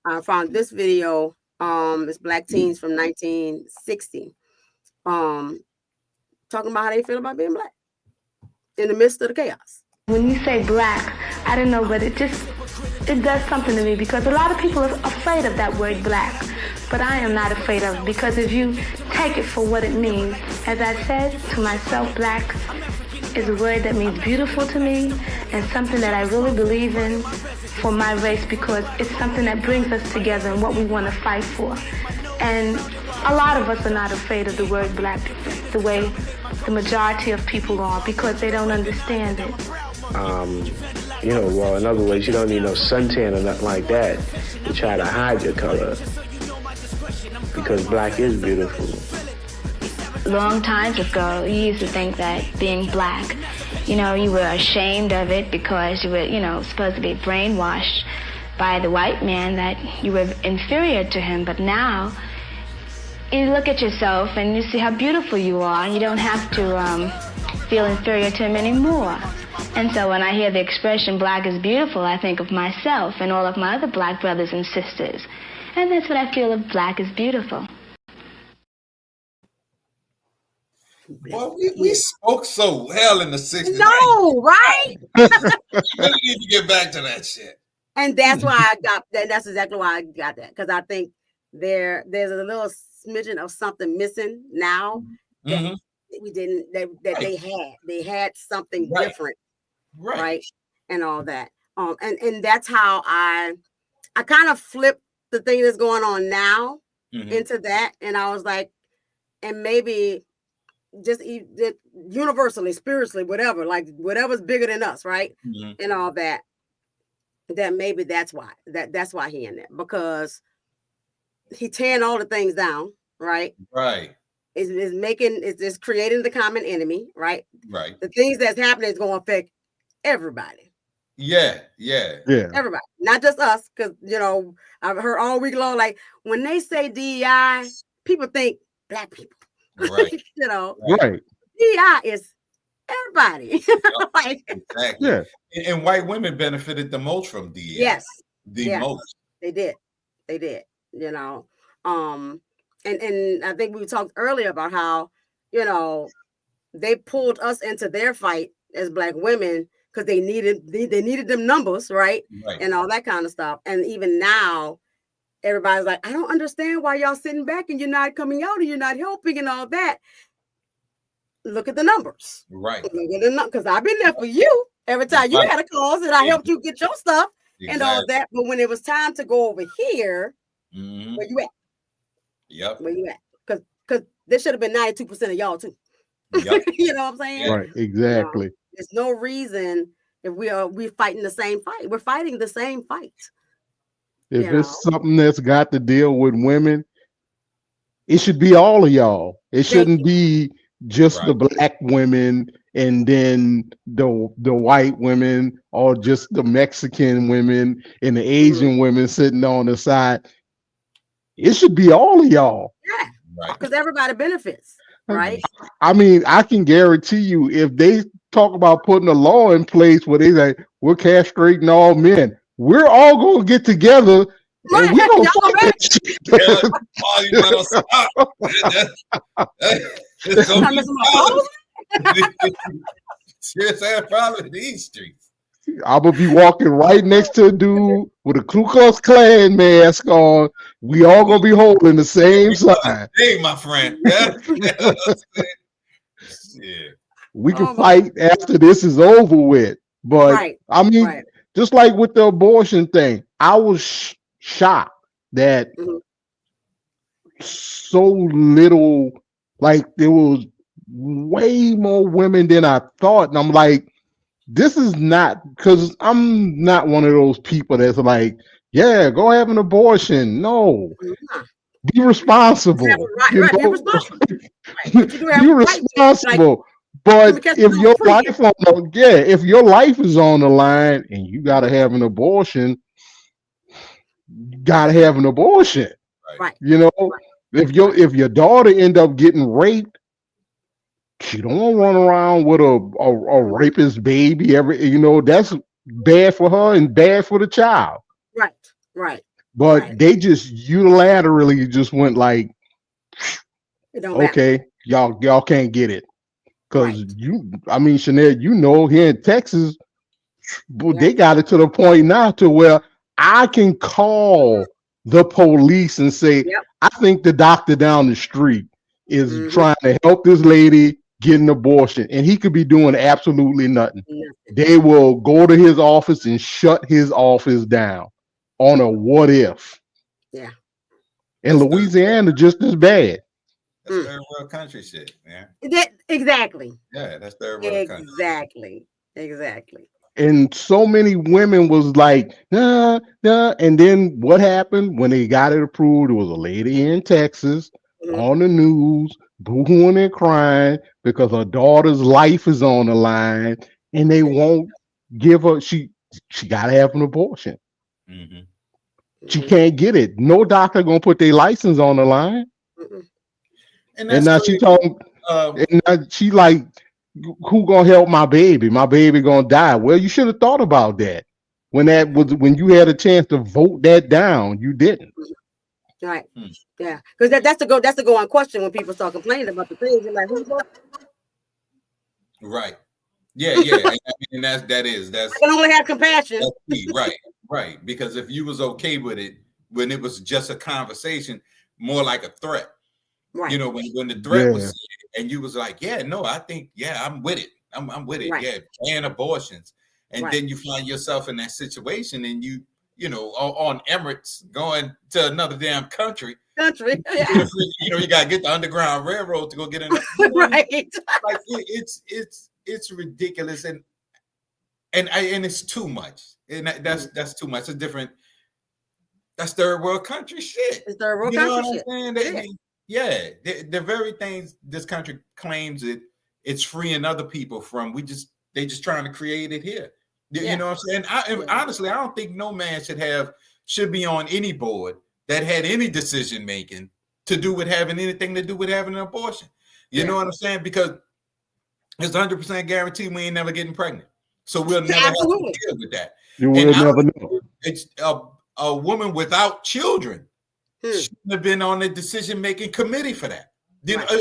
I found this video. It's black teens from 1960. Talking about how they feel about being black in the midst of the chaos. When you say black, I don't know, but it does something to me because a lot of people are afraid of that word black, but I am not afraid of it because if you take it for what it means, as I said to myself, black is a word that means beautiful to me and something that I really believe in for my race because it's something that brings us together and what we want to fight for. And a lot of us are not afraid of the word black the way the majority of people are because they don't understand it. You know, well, in other words, you don't need no suntan or nothing like that to try to hide your color because black is beautiful. Long times ago, you used to think that being black, you know, you were ashamed of it because you were, you know, supposed to be brainwashed by the white man that you were inferior to him. But now, you look at yourself and you see how beautiful you are, and you don't have to feel inferior to him anymore. And so when I hear the expression black is beautiful, I think of myself and all of my other black brothers and sisters. And that's what I feel of black is beautiful. Well, we spoke so well in the 60s. No, right? We really need to get back to that shit. And that's why I got that. That's exactly why I got that. Because I think there's a little smidgen of something missing now that we didn't, that they had something different. Right. And all that. And that's how I kind of flipped the thing that's going on now into that. And I was like, and maybe just universally, spiritually, whatever, like whatever's bigger than us, right? And all that. That maybe that's why he in there, because he tearing all the things down, right? Right. It's just creating the common enemy, right? Right. The things that's happening is going to affect everybody. Yeah. Everybody, not just us, because you know I've heard all week long, like when they say DEI, people think black people, right? You know, Right. DEI is everybody. Like, exactly. Yeah. And white women benefited the most from DEI. Yes, most. They did. You know, and I think we talked earlier about how, you know, they pulled us into their fight as black women because they needed them numbers, right? And all that kind of stuff. And even now, everybody's like, I don't understand why y'all sitting back and you're not coming out and you're not helping and all that. Look at the numbers. Right. Because I've been there for you. Every time you had a cause and I helped you get your stuff and all that. But when it was time to go over here, where you at? Yep. Where you at? Because there should have been 92% of y'all too. Yep. You know what I'm saying? Right. Exactly. There's no reason if we're fighting the same fight. We're fighting the same fight. If it's something that's got to deal with women, it should be all of y'all. It shouldn't be just the black women and then the white women or just the Mexican women and the Asian women sitting on the side. It should be all of y'all. Yeah. Because everybody benefits. Right. I mean, I can guarantee you if they talk about putting a law in place where they say we're castrating all men, we're all going to get together and we're going to fight that shit. Serious ass problem in these streets. I'm going to be walking right next to a dude with a Ku Klux Klan mask on. We all going to be holding the same sign. Hey, my friend. Yeah. We can fight after this is over with. But I mean, just like with the abortion thing, I was shocked that so little, like there was way more women than I thought. And I'm like, this is not, because I'm not one of those people that's like, yeah, go have an abortion. No. Be responsible. Be responsible. Be responsible. But if your life if your life is on the line and you gotta have an abortion, you gotta have an abortion. Right. You know, if your daughter end up getting raped, she don't run around with a rapist baby. That's bad for her and bad for the child. Right. But they just unilaterally just went like, okay, y'all can't get it. Because Chanel, here in Texas, they got it to the point now to where I can call the police and say, I think the doctor down the street is trying to help this lady get an abortion, and he could be doing absolutely nothing. They will go to his office and shut his office down on a what if. Yeah. And Louisiana just as bad. That's third world country shit, man. Exactly. Yeah, that's third world country. Exactly. And so many women was like, nah. And then what happened when they got it approved? It was a lady in Texas on the news, boohooing and crying because her daughter's life is on the line, and they won't give her. She got to have an abortion. She can't get it. No doctor gonna put their license on the line. And now she talking, and now she like, who gonna help my baby? My baby gonna die. Well, you should have thought about that when you had a chance to vote that down. You didn't. Right. Yeah. Because that's the go on question when people start complaining about the things. You're like, who's going? Right. Yeah. And that's I can only have compassion. That's key. Right. Because if you was okay with it when it was just a conversation, more like a threat. Right. When the threat was said, and you was like, I think, I'm with it. I'm with it. Right. Yeah, ban abortions. And then you find yourself in that situation, and you on Emirates going to another damn country. Yeah. You gotta get the Underground Railroad to go get in. Right. Like it's ridiculous, and it's too much. And that's too much. It's different. That's third world country shit. It's third world country shit. The very things this country claims it's freeing other people from. They just trying to create it here. You know what I'm saying? Honestly, I don't think no man should be on any board that had any decision making to do with having anything to do with having an abortion. You know what I'm saying? Because it's 100% guaranteed we ain't never getting pregnant. So we'll never have to deal with that. You will never know. It's a woman without children shouldn't have been on the decision-making committee for that.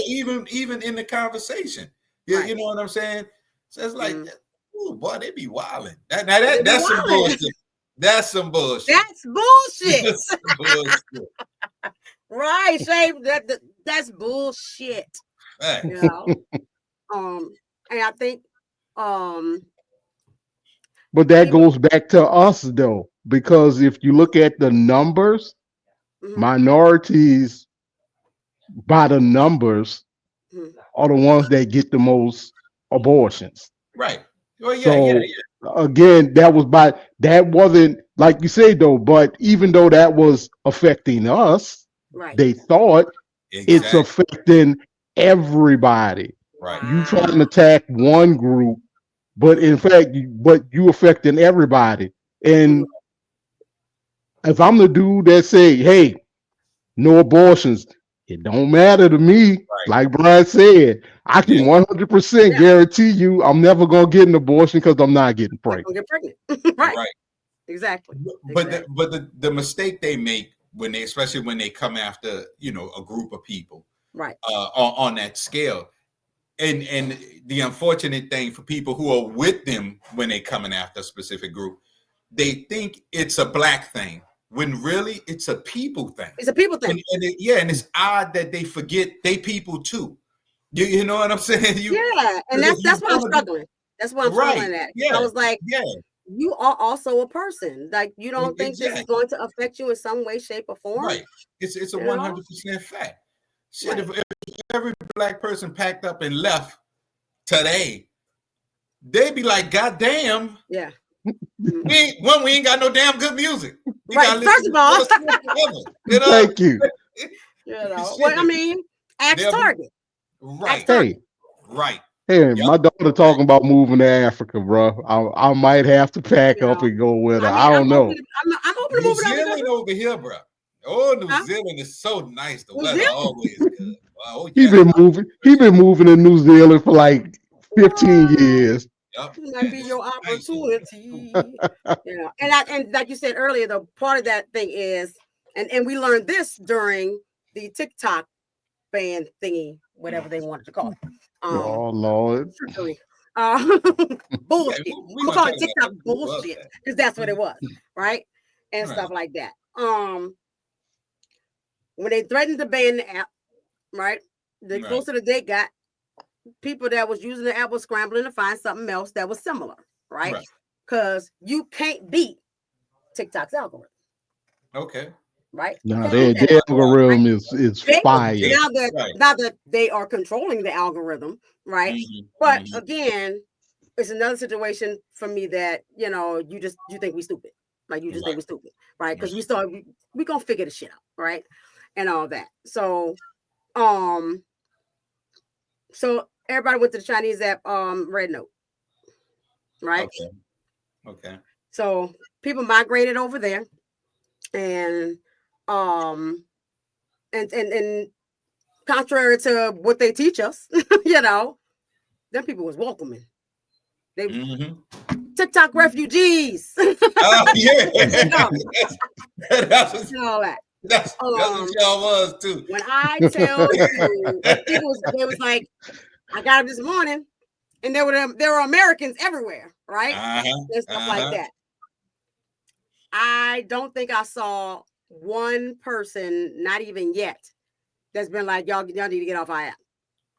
Even in the conversation. You know what I'm saying? So it's like, oh boy, they be wilding. That's some bullshit. That's some bullshit. That's bullshit. That's some bullshit. Right, Shay. That's bullshit. Right. You know. And I think But that people, goes back to us though, because if you look at the numbers, mhm, minorities by the numbers mhm, are the ones that get the most abortions. Right. Well, yeah, So yeah. again, that wasn't like you say though, but even though that was affecting us, right. they thought it's Exactly. affecting everybody. Right. You trying Wow. to attack one group, but in fact, you affecting everybody. Mhm, And if I'm the dude that say, "Hey, no abortions," it don't matter to me. Right. Like Brian said, I Yeah. can 100% yeah, guarantee you, I'm never gonna get an abortion because I'm not getting not pregnant. gonna get pregnant. Right. Right. Exactly. But Exactly. the mistake they make when they, especially when they come after, a group of people Right. on that scale, and the unfortunate thing for people who are with them when they coming after a specific group, they think it's a black thing when really it's a people thing. It's a people thing. And it's odd that they forget they people too. You know what I'm saying? Yeah, and that's what I'm struggling. That's what I'm right. struggling at. I Yeah. was like, Yeah. you are also a person. Like, you don't think this is Exactly. going to affect you in some way, shape, or form? Right. It's a You know? 100% fact. Shit, Right. if every black person packed up and left today, they'd be like, God damn, Yeah. we ain't got no damn good music. You Right. gotta listen First to of all, Taylor Swift forever, you know? Thank you. well, I mean, ask They'll be- Target. Ask right, Target. Hey, right. hey, Yep. my daughter talking about moving to Africa, bro. I might have to pack You up know, and go with her. I I mean, don't know. I'm open to New moving to other Zealand countries. over here, bro. Oh, New Huh? Zealand is so nice. The New weather Zealand? always good. Oh He yeah. been moving. He been moving to New Zealand for like 15 years. Yep. This might be It's your nice over there. opportunity. And like you said earlier, the part of that thing is, and we learned this during the TikTok ban thingy, whatever they wanted to call it. Oh Lord. Trickery. Yeah, Bullshit. we I'm gonna gonna call talk it about TikTok who was bullshit that. because that's what it was, right? And Right. stuff like that. When they threatened to ban the app, right? The Right. closer the date got, people that was using the app was scrambling to find something else that was similar, right? Right. Because you can't beat TikTok's algorithm, Okay. right? You Now can't beat that their algorithm, right? algorithm is fire. Right. Now that they are controlling the algorithm, right? Mhm, But mhm. again, it's another situation for me that you think we stupid, like you just think Right. we stupid, right? Because Right. we gonna figure the shit out, right? And all that. So so everybody went to the Chinese app, Red Note, right? Okay. Okay. So people migrated over there, and um and contrary to what they teach us, them people was welcoming. They Mhm. TikTok refugees. Oh yeah. You know, that's what, all that. that's what y'all was too. When I tell you, like they was like, I got up this morning, and there were Americans everywhere, right, Uh-huh. and stuff like Uh-huh. that. I don't think I saw one person, not even yet, that's been like, y'all need to get off our app.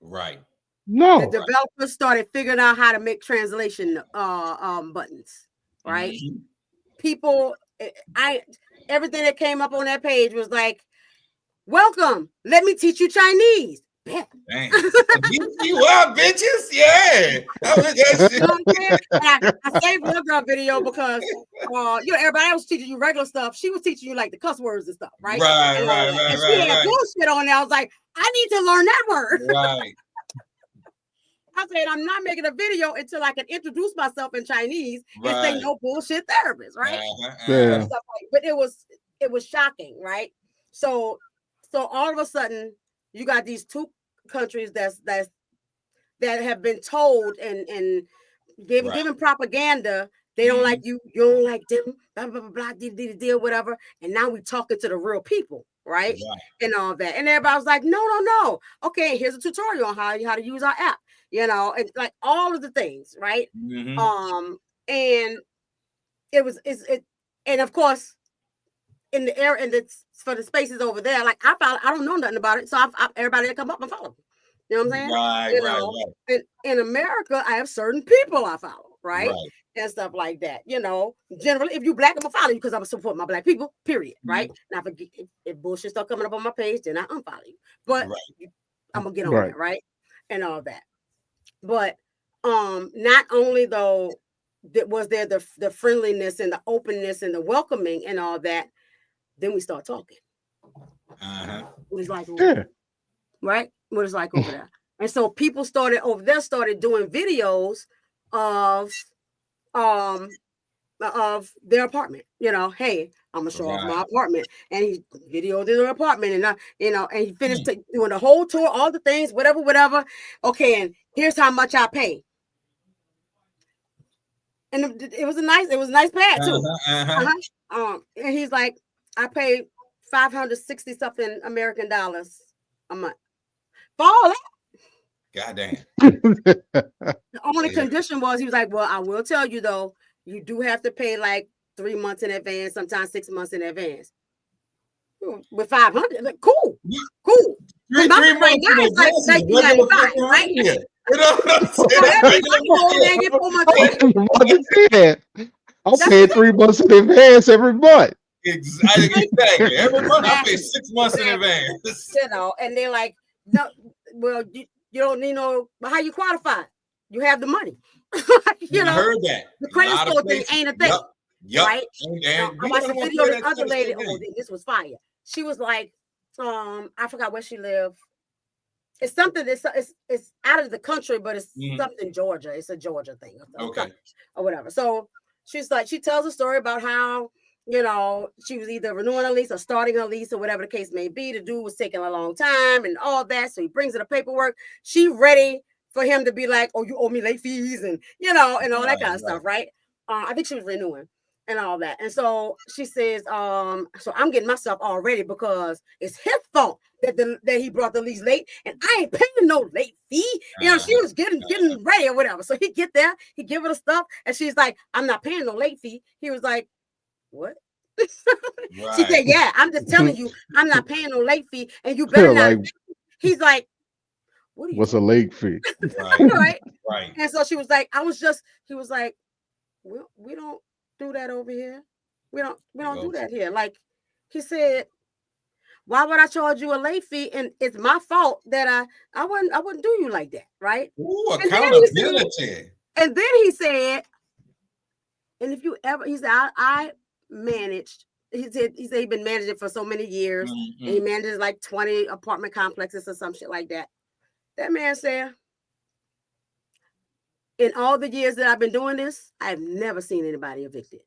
Right. The No. developers started figuring out how to make translation buttons, right? Mhm. People, everything that came up on that page was like, welcome, let me teach you Chinese. Bet. Dang. You are bitches? Yeah. I was that You know what I'm saying? And I saved one girl video because everybody else was teaching you regular stuff. She was teaching you like the cuss words and stuff, right? Right, And all right, that. right, And she had right, bullshit on there. I was like, I need to learn that word. right. I said, I'm not making a video until I can introduce myself in Chinese and say Right. no bullshit therapist, right? Uh-huh, Yeah. And stuff but it was shocking, right? So all of a sudden you got these two countries that have been told and given propaganda. They don't like you don't like them, blah blah blah, deal whatever. And now we talking to the real people, right? And all that. And everybody was like, no. Okay, here's a tutorial on how to use our app, and like all of the things, right? Mhm. And And of course, in the air, for the spaces over there, like I don't know nothing about it, so everybody that come up and follow. You know what I'm saying? Right. In America, I have certain people I follow, right? And stuff like that. Generally, if you black, I'm gonna follow you because I'm gonna support my black people. Period. Right? Now, if bullshit start coming up on my page, then I unfollow you. But I'm gonna get on that, right? And all that. But not only though was there the friendliness and the openness and the welcoming and all that, then we start talking. What it's like over there, right? What it's like over there. And so people started doing videos of their apartment. Hey, I'm gonna show off my apartment, and he videoed their apartment, and and he finished doing the whole tour, all the things, whatever. Okay, and here's how much I pay. And it was a nice pad too. And he's like, I paid $560 something American dollars a month for all that. Goddamn. The only condition was he was like, well, I will tell you though, you do have to pay like 3 months in advance, sometimes 6 months in advance. With 500, like, cool. 3 months in advance is regular fucking right? You know what I'm saying? I'm paying 3 months in advance every month. Exactly. Every month I pay 6 months in advance. And they're like, no, well, you don't need how you qualify. You have the money. I heard that. The credit score thing ain't a thing. Yep. Right? I watched the video of this other lady. Oh, this was fire. She was like, I forgot where she lived. It's something it's out of the country, but it's something Georgia. It's a Georgia thing. Or whatever. So she's like, she tells a story about how, she was either renewing her lease or starting her lease or whatever the case may be. The dude was taking a long time and all that. So he brings her the paperwork. She ready for him to be like, oh, you owe me late fees and, and all that kind of stuff, right? I think she was renewing and all that. And so she says, so I'm getting myself all ready because it's his fault that he brought the lease late and I ain't paying no late fee. She was getting ready or whatever. So he get there, he give her the stuff and she's like, I'm not paying no late fee. He was like, what? She said, yeah, I'm just telling you, I'm not paying no late fee and you better not. He's like, what's a late fee? Right. And so she was like, he was like, well, we don't do that over here. We don't do that here. Like he said, why would I charge you a late fee? And it's my fault that I wouldn't do you like that, right? Ooh, accountability. And then he said, and if you ever, he said, I managed. He said he'd been managing for so many years. And he manages like 20 apartment complexes or some shit like that. That man said, in all the years that I've been doing this, I've never seen anybody evicted.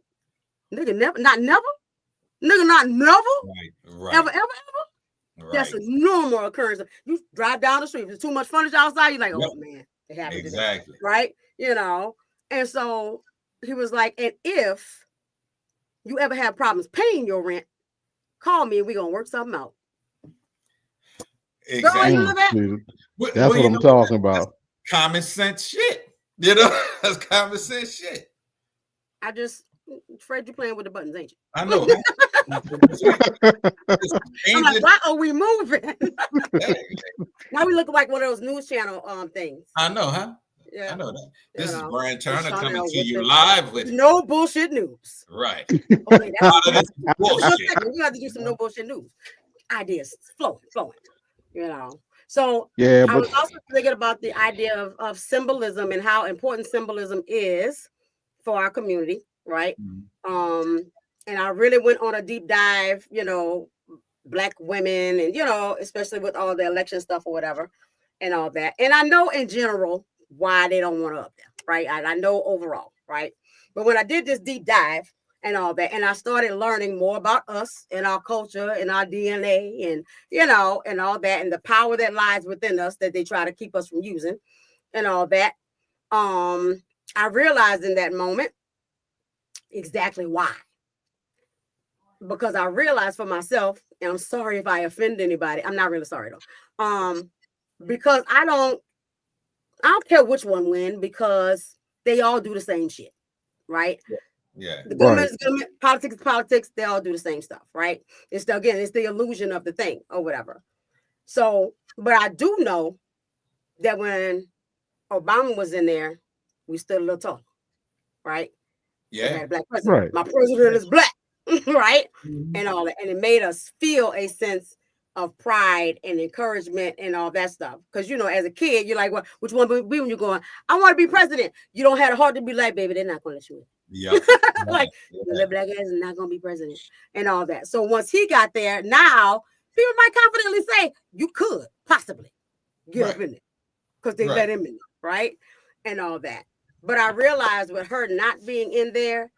Nigga, never. Nigga, not never. Right. Ever. Right. That's a normal occurrence. You drive down the street, if there's too much furniture outside, you're like, oh man, it happened. Exactly. Today. Right? And so he was like, and if you ever have problems paying your rent, call me and we're gonna work something out. Exactly. That's what I'm talking about. Common sense shit. That's common sense shit. Fred, you playing with the buttons, ain't you? I know. I'm like, why are we moving? Now we look like one of those news channel things. I know, huh? Yeah. I know that. This is Brian Turner coming to you live with no bullshit news. Right. Okay, that's bullshit. We have to do some no bullshit news. Ideas flowing. So yeah, I was also thinking about the idea of symbolism and how important symbolism is for our community, right? And I really went on a deep dive, Black women and, especially with all the election stuff or whatever and all that. And I know in general why they don't want to up there, right? I know overall, right? But when I did this deep dive and all that, and I started learning more about us and our culture and our DNA and, and all that, and the power that lies within us that they try to keep us from using and all that, I realized in that moment exactly why. Because I realized for myself, and I'm sorry if I offend anybody. I'm not really sorry though. Because I don't care which one win because they all do the same shit, right? Yeah. The government is government, politics is politics. They all do the same stuff, right? It's it's the illusion of the thing or whatever. So, but I do know that when Obama was in there, we stood a little taller, right? Because I had a black president. Right. My president is black, right? Mhm. And all that. And it made us feel a sense of pride and encouragement and all that stuff. Because, as a kid, you're like, well, which one will be when you're going, I want to be president. You don't have the heart to be like, baby, they're not going to let you in. Yeah. Like, the little black ass is not going to be president and all that. So once he got there, now people might confidently say, you could possibly get up in there because they let him in, right? And all that. But I realized with her not being in there,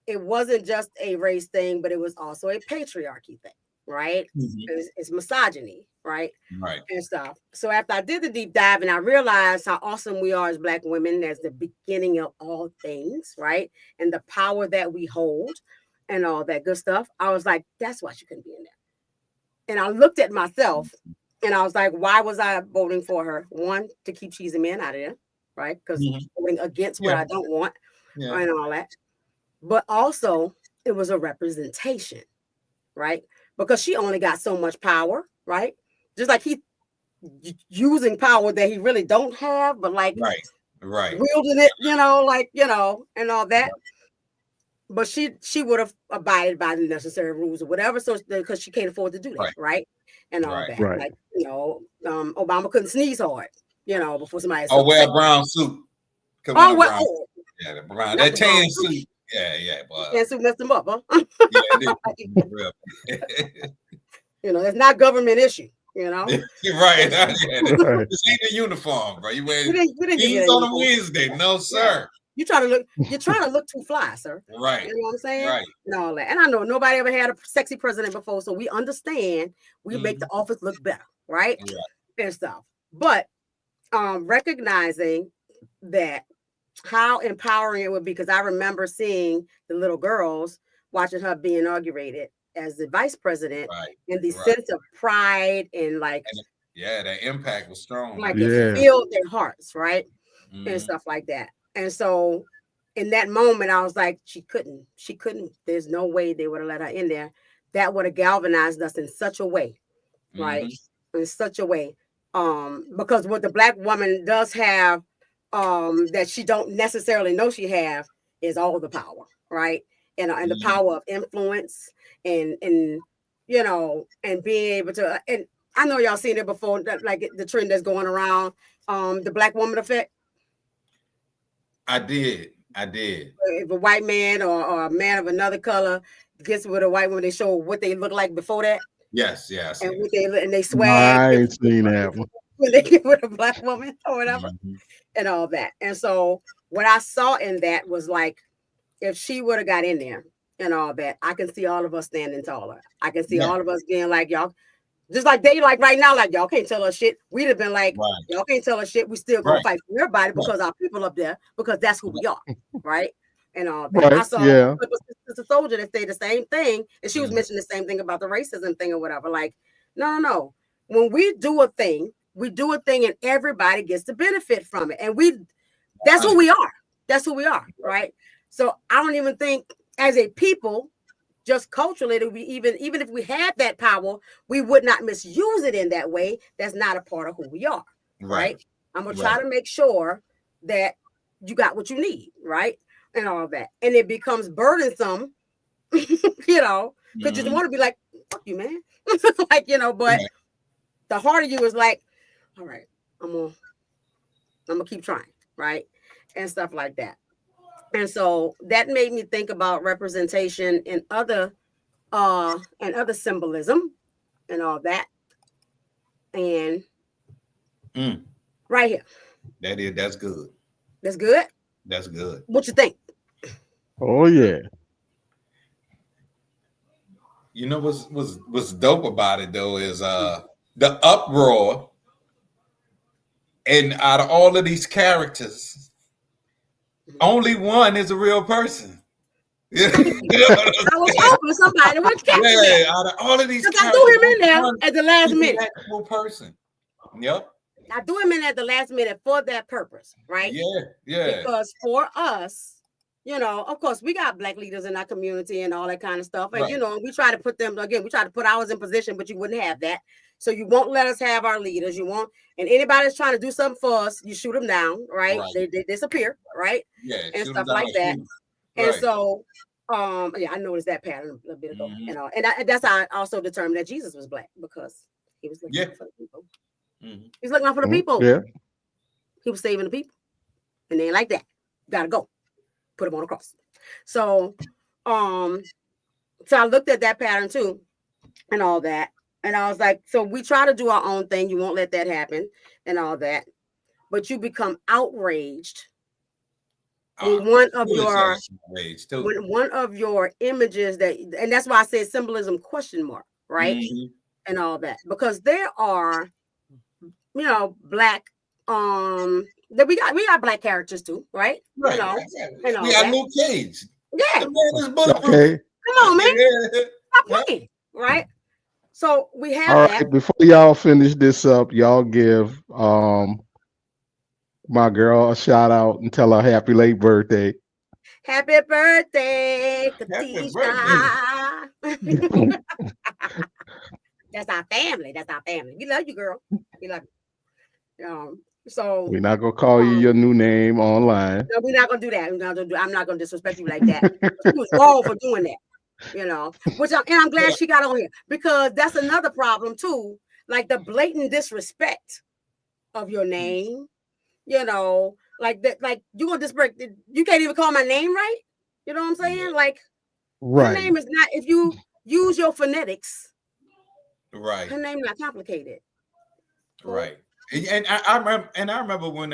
it wasn't just a race thing, but it was also a patriarchy thing, right? It's misogyny, right? Right. And stuff. So after I did the deep dive and I realized how awesome we are as Black women as the beginning of all things, right? And the power that we hold and all that good stuff, I was like, that's why she couldn't be in there. And I looked at myself and I was like, why was I voting for her? One, to keep cheesy men out of there, right? Because voting against what I don't want and all that. But also, it was a representation, right? Because she only got so much power, right? Just like he using power that he really don't have, but like wielding it, and all that. But she would have abided by the necessary rules or whatever, so because she can't afford to do that, right? And all that, like Obama couldn't sneeze hard, before somebody. Wear a brown suit. Yeah, the brown, that tan suit. Yeah, but tan suit messed him up, huh? Yeah, it's not government issue. You're right. This ain't a uniform, bro. You wear jeans on a Wednesday. No, sir. You're trying to look too fly, sir. Right. You know what I'm saying? Right. And all that. And I know nobody ever had a sexy president before, so we understand we make the office look better, right? And stuff. But recognizing that how empowering it would be, because I remember seeing the little girls watching her be inaugurated as the vice president, and the sense of pride and like, that impact was strong. Like it filled their hearts, right? And stuff like that. And so in that moment, I was like, she couldn't. There's no way they would have let her in there. That would have galvanized us in such a way, right? In such a way. Because what the Black woman does have that she don't necessarily know she have is all the power, right? And the power of influence and and being able to, and I know y'all seen it before, like the trend that's going around, the Black woman effect. I did. If a white man or a man of another color gets with a white woman, they show what they look like before that. Yes. And what they swag. I ain't seen that one. When they get with a Black woman or whatever, and all that. And so what I saw in that was like, if she would have got in there and all that, I can see all of us standing taller. I can see all of us being like, y'all, just like they like right now, like y'all can't tell us shit. We'd have been like, y'all can't tell us shit. We still gonna fight for everybody because our people up there, because that's who we are, right? And all that. I saw a soldier that said the same thing, and she was mentioning the same thing about the racism thing or whatever. Like, no. When we do a thing, and everybody gets to benefit from it. And that's who we are. That's who we are, right? So I don't even think as a people, just culturally, that we even if we had that power, we would not misuse it in that way. That's not a part of who we are, right? I'm gonna try to make sure that you got what you need, right? And all of that. And it becomes burdensome, because you just want to be like, fuck you, man. Like, but the heart of you is like, all right, I'm gonna keep trying, right? And stuff like that. And so that made me think about representation and other symbolism and all that. And right here. That's good. That's good? That's good. What you think? Oh yeah. You know what's dope about it though is the uproar, and out of all of these characters, only one is a real person. I was hoping somebody would catch me. Out of all of these characters, I threw him in there at the last minute. Actual person. Yep. I threw him in at the last minute for that purpose, right? Yeah. Because for us, you know, of course, we got Black leaders in our community and all that kind of stuff. And, Right. you know, we try to put them, again, we try to put ours in position, but you wouldn't have that. So you won't let us have our leaders. You won't. And anybody that's trying to do something for us, you shoot them down, right? Right. They disappear, right? Yeah. And shoot 'em stuff down like or that. shoot 'em. And Right. so, yeah, I noticed that pattern a little bit ago, Mhm. you know, and that's how I also determined that Jesus was Black, because he was looking Yeah. out for the people. Mhm. He's looking out for the people. Yeah. He was saving the people, and they ain't like that. Gotta go, put him on the cross. So I looked at that pattern too, and all that, and I was like, so we try to do our own thing. You won't let that happen, and all that, but you become outraged when one of your images and that's why I said symbolism question mark, right? Mhm. And all that, because there are, you know, Black that we got Black characters too, right? Right. You know, Yeah. and all We got that. Luke Cage. Yeah, The man is bulletproof. Okay. come on, man, Yeah. stop playing, right? So we have All that. right. Before y'all finish this up, y'all give my girl a shout out and tell her happy late birthday. Happy birthday, Happy birthday. Katisha. That's our family. That's our family. We love you, girl. We love you. So We're not gonna call you your new name online. no, we're not gonna do that. I'm not gonna disrespect you like that. She was wrong for doing that, you know. I'm glad she got on here, because that's another problem too. Like the blatant disrespect of your name, you know, like that. Like you gonna disrespect. You can't even call my name right. You know what I'm saying? Like her Right. name is not. If you use your phonetics, Right. her name not complicated. Right. And I remember when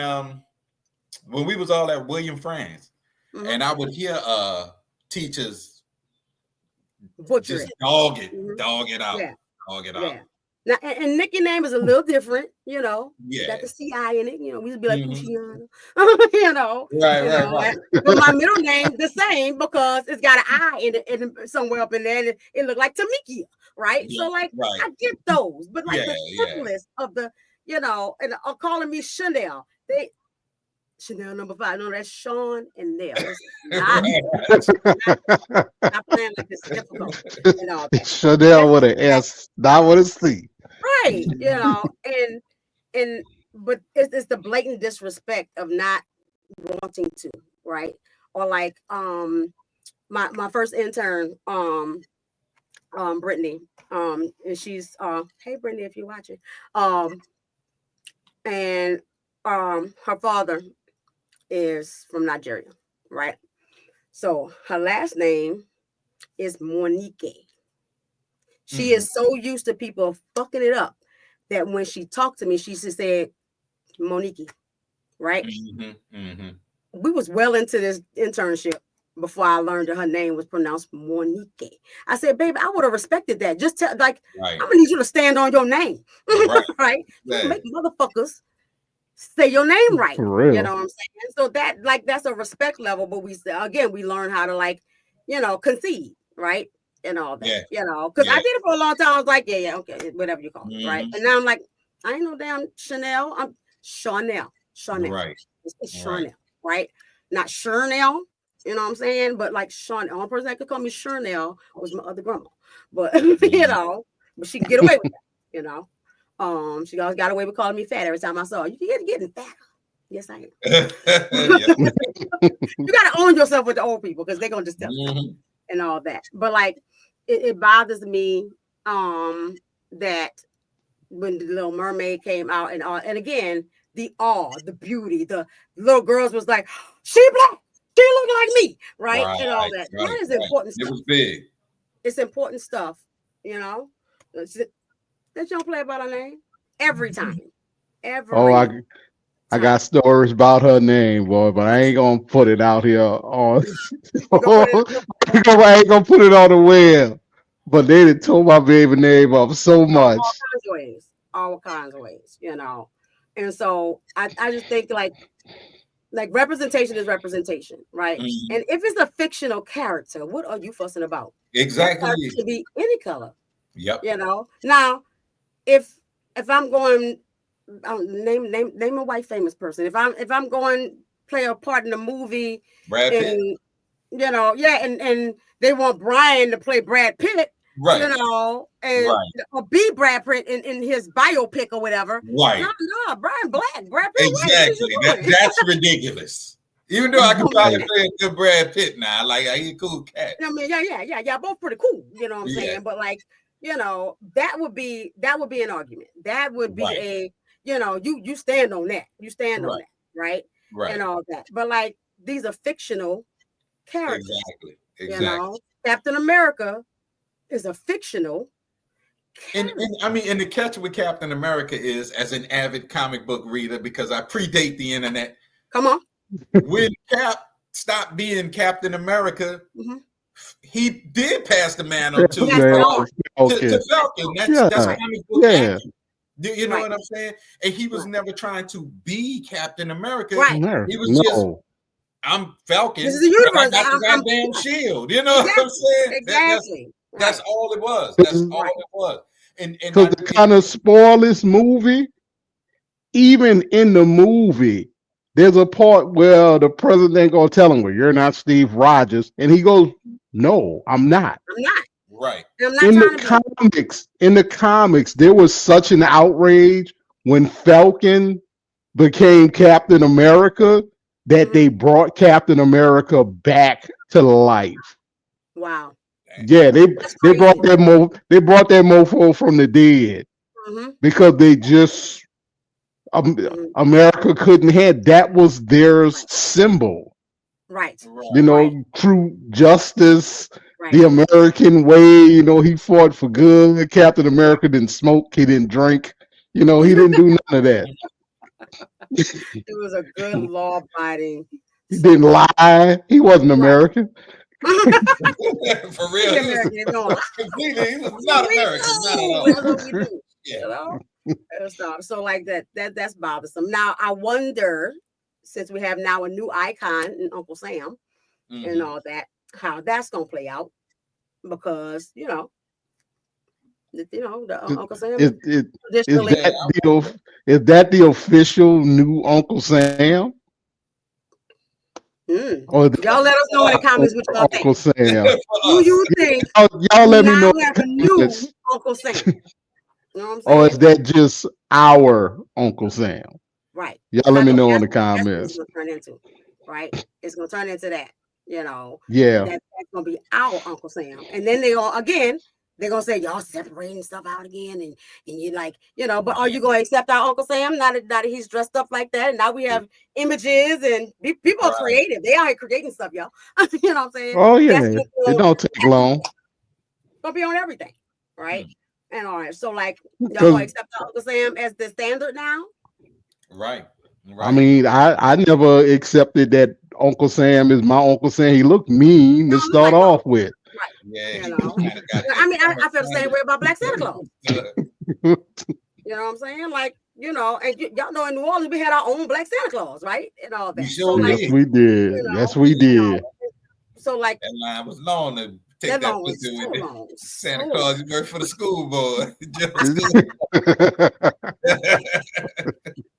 we was all at William Franz, Mhm. and I would hear teachers Butcher just it. dog it out. Yeah. Dog it out. Yeah. Now, and Nikki name is a little different, you know. Yeah. Got the CI in it, you know. We used to be like Mhm. Pushiana, you know. Right, you right, know, right. But my middle name the same, because it's got an I in it somewhere up in there, and it looked like Tamikia, right? Yeah, So like right. I get those, but like the Yeah. simplest of the, you know, and calling me Chanel. Chanel number 5. No, that's Sean and Nell. It's not. Stop playing like this is difficult and all that. Chanel with an S, not with a C. Right, you know, but it's the blatant disrespect of not wanting to, right? Or like my first intern, Brittany, and she's hey Brittany, if you're watching, and her father is from Nigeria, right? So her last name is Monique. She is so used to people fucking it up that when she talked to me, she just said Monique, right? We was well into this internship before I learned that her name was pronounced Monique. I said, baby, I would have respected that. Just tell, like, Right. I'm gonna need you to stand on your name, Right. right? Yeah. You make motherfuckers say your name right. For real. You know what I'm saying? So that's a respect level, but we learn how to, like, you know, concede, right? And all that, Yeah. you know, because I did it for a long time. I was like, yeah, okay, whatever you call it, right? Mhm. And now I'm like, I ain't no damn Chanel. I'm Chanel. Right. It's Chanel, right? Not Chanel, you know what I'm saying? But like Chanel, the only person that could call me Chanel was my other grandma. But you know, but she can get away with that, you know. She always got away with calling me fat every time I saw her. You're getting fatter. Yes, I am. You gotta own yourself with the old people, because they're gonna just tell you and all that. But like it bothers me that when the Little Mermaid came out and again the awe, the beauty, the little girls was like, she Black, she look like me, right? And all that. That is important stuff. It was big. It's important stuff, you know. That you don't play about her name every time. Oh, I got stories about her name, boy, but I ain't gonna put it out here on. I ain't gonna put it on the web. But they done told my baby name up so much. All kinds of ways, you know. And so I just think like representation is representation, right? And if it's a fictional character, what are you fussing about? Exactly. It should be any color. Yep. You know. Now, if I'm going name a white famous person. If I'm going play a part in a movie, Brad Pitt. You know, yeah, and they want Brian to play Brad Pitt, Right. you know, and Right. or be Brad Pitt in his biopic or whatever. Right. No, Brian Black, Brad Pitt. Exactly. That's ridiculous. Even though I can probably play a good Brad Pitt now, like he's a cool cat. I mean, yeah, both pretty cool. You know what I'm saying? But like, you know, that would be an argument. That would be a, you know, you stand on that. You stand on that, right? Right. And all that. But like, these are fictional characters. Exactly. You know, Captain America is a fictional character. And I mean, and the catch with Captain America is, as an avid comic book reader, because I predate the internet. Come on. When Cap stopped being Captain America, he did pass the mantle to Falcon. That's comic book action. You know what I'm saying? And he was never trying to be Captain America. Right. He was just, I'm Falcon. This is the universe. I got the goddamn shield. You know what I'm saying? Exactly. That's all it was. That's all it was. And to kind of spoil this movie, even in the movie, there's a part where the president gonna tell him, "Well, you're not Steve Rogers," and he goes, "No, I'm not." I'm not. Right. In the comics, there was such an outrage when Falcon became Captain America that they brought Captain America back to life. Wow. Yeah, they brought that mofo from the dead because they just America couldn't have that was their symbol. Right. You know, true justice, the American way. You know, he fought for good. Captain America didn't smoke, he didn't drink. You know, he didn't do none of that. It was a good law-abiding. He didn't lie. He wasn't American. For real, he was not American. Not at all. You know? So like that's bothersome. Now I wonder, since we have now a new icon in Uncle Sam and all that, how that's gonna play out, because you know the Uncle Sam is that the official new Uncle Sam? Or y'all let us know in the comments what y'all Uncle think. Sam. Who you think? Y'all let me know. Have a new Uncle Sam. You know what I'm saying? Or is that just our Uncle Sam? Right. Y'all let me know in the comments. That's what it's gonna turn into, right? It's gonna turn into that. You know. Yeah. That's gonna be our Uncle Sam, and then they're gonna say y'all separating stuff out again, and you're like, you know, but are you gonna accept our Uncle Sam now that he's dressed up like that? And now we have images, and people are creative. They are creating stuff, y'all. You know what I'm saying? Oh yeah, it don't take long. Gonna be on everything, right? And all right, so like y'all gonna accept our Uncle Sam as the standard now? Right. I mean, I never accepted that Uncle Sam is my Uncle Sam. He looked mean to start off with. Right. Yeah. You know? I mean, I feel the same way about Black Santa Claus. You know what I'm saying? Like, you know, and y'all know in New Orleans we had our own Black Santa Claus, right? And all that. Sure yes, we did. You know, yes, we did. So like that line was long to take that picture with Santa Claus. You work for the school board.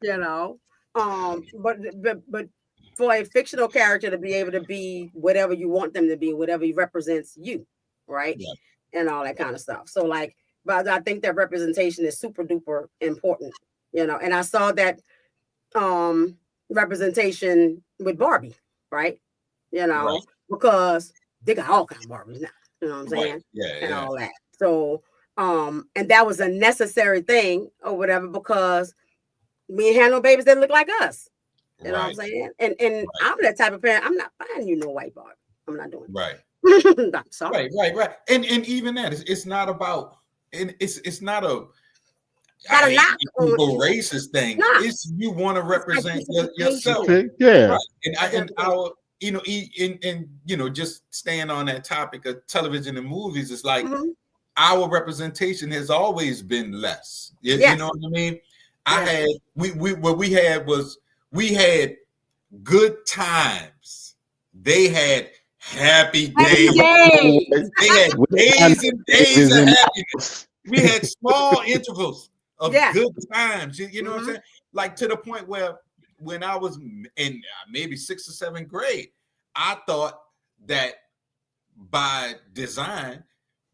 You know, but for a fictional character to be able to be whatever you want them to be, whatever represents you, right? Yeah. And all that kind of stuff. So like, but I think that representation is super duper important, you know. And I saw that representation with Barbie, right? You know, because they got all kinds of Barbies now, you know what I'm saying? And all that. So and that was a necessary thing or whatever, because we ain't had no babies that look like us. You know what I'm saying? And I'm that type of parent. I'm not buying you no white Barbie. I'm not doing it. Right. I'm sorry. Right. And even that, it's not about, and it's not a racist thing. Nah. It's you want to represent yourself. Yeah. Right. And our, you know, and you know, just staying on that topic of television and movies, it's like our representation has always been less. You know what I mean? What we had good times. They had happy days. They had days and days of happiness. We had small intervals of good times. You know what I'm saying? Like to the point where when I was in maybe 6th or 7th grade, I thought that by design,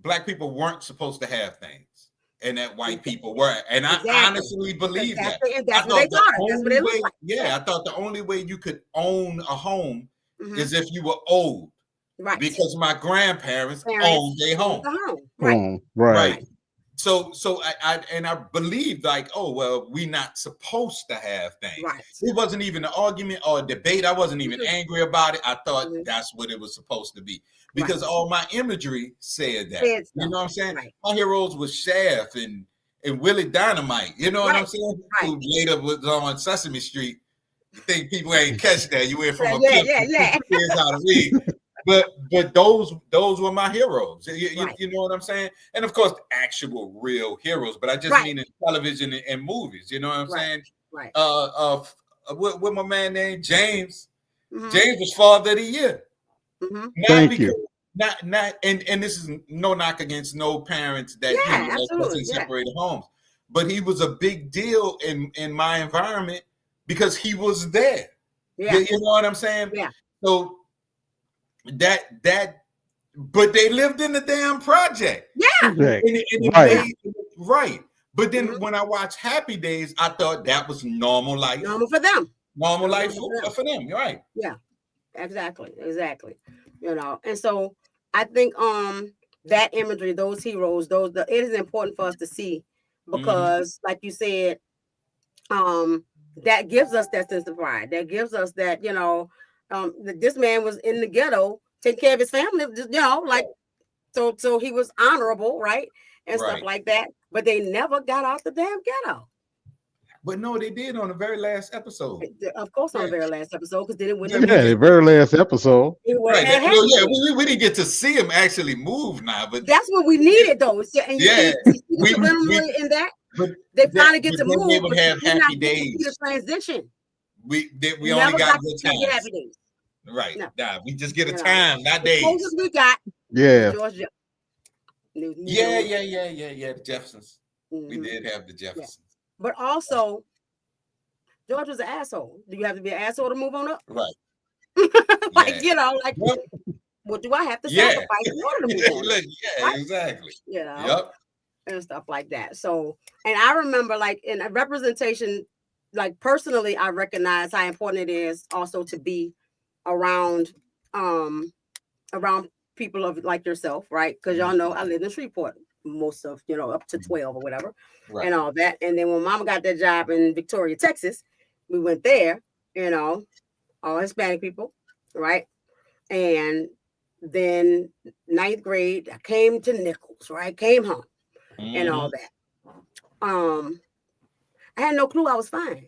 Black people weren't supposed to have things, and that white people were. And I honestly believe that. That's what they taught us. That's what it looks like. Yeah, I thought the only way you could own a home is if you were old. Right. Because my grandparents owned their home. Right. Right. So I believed like, oh well, we not supposed to have things. Right. It wasn't even an argument or a debate. I wasn't even angry about it. I thought that's what it was supposed to be. Because all my imagery said that. You know what I'm saying? Right. My heroes was Shaft and Willie Dynamite. You know what I'm saying? Who later was on Sesame Street. You think people ain't catch that? You went from a pimp to kids how to read. But those were my heroes. You know what I'm saying? And of course, actual real heroes. But I just mean in television and movies. You know what I'm saying? Right. What my man named James. James was Father of the Year. Thank you. Not and this is no knock against no parents that was in separated homes, but he was a big deal in my environment because he was there. Yeah. You know what I'm saying? Yeah. So but they lived in the damn project. Yeah. Right. But then when I watched Happy Days, I thought that was normal life. Normal for them. Normal life for them. You're right. Yeah. Exactly. You know, and so I think that imagery, those heroes, it is important for us to see because, like you said, that gives us that sense of pride. That gives us that, you know, this man was in the ghetto, taking care of his family, you know, like so he was honorable, right, and stuff like that. But they never got out the damn ghetto. But no, they did on the very last episode. Of course, on the very last episode, because then it went. The very last episode. We didn't get to see him actually move now, but that's what we needed, though. And you see the in that. They finally get to move. They would have Happy Days. The transition. We only got good times. Happy Days. Right. No. Nah, we just get a time, not days. The closest we got. Yeah. Georgia. Yeah. The Jeffersons. We did have the Jeffersons. Yeah. But also, George was an asshole. Do you have to be an asshole to move on up? Right. You know, like, what do I have to sacrifice in order to move on? Right? Exactly. You know, and stuff like that. So, and I remember, like, in a representation, like, personally, I recognize how important it is also to be around people of like yourself, right? Because y'all know I live in Shreveport. Most of, you know, up to 12 or whatever, and all that. And then when Mama got that job in Victoria, Texas, we went there, you know, all Hispanic people, right? And then 9th grade, I came to Nichols, right? Came home and all that. I had no clue I was fine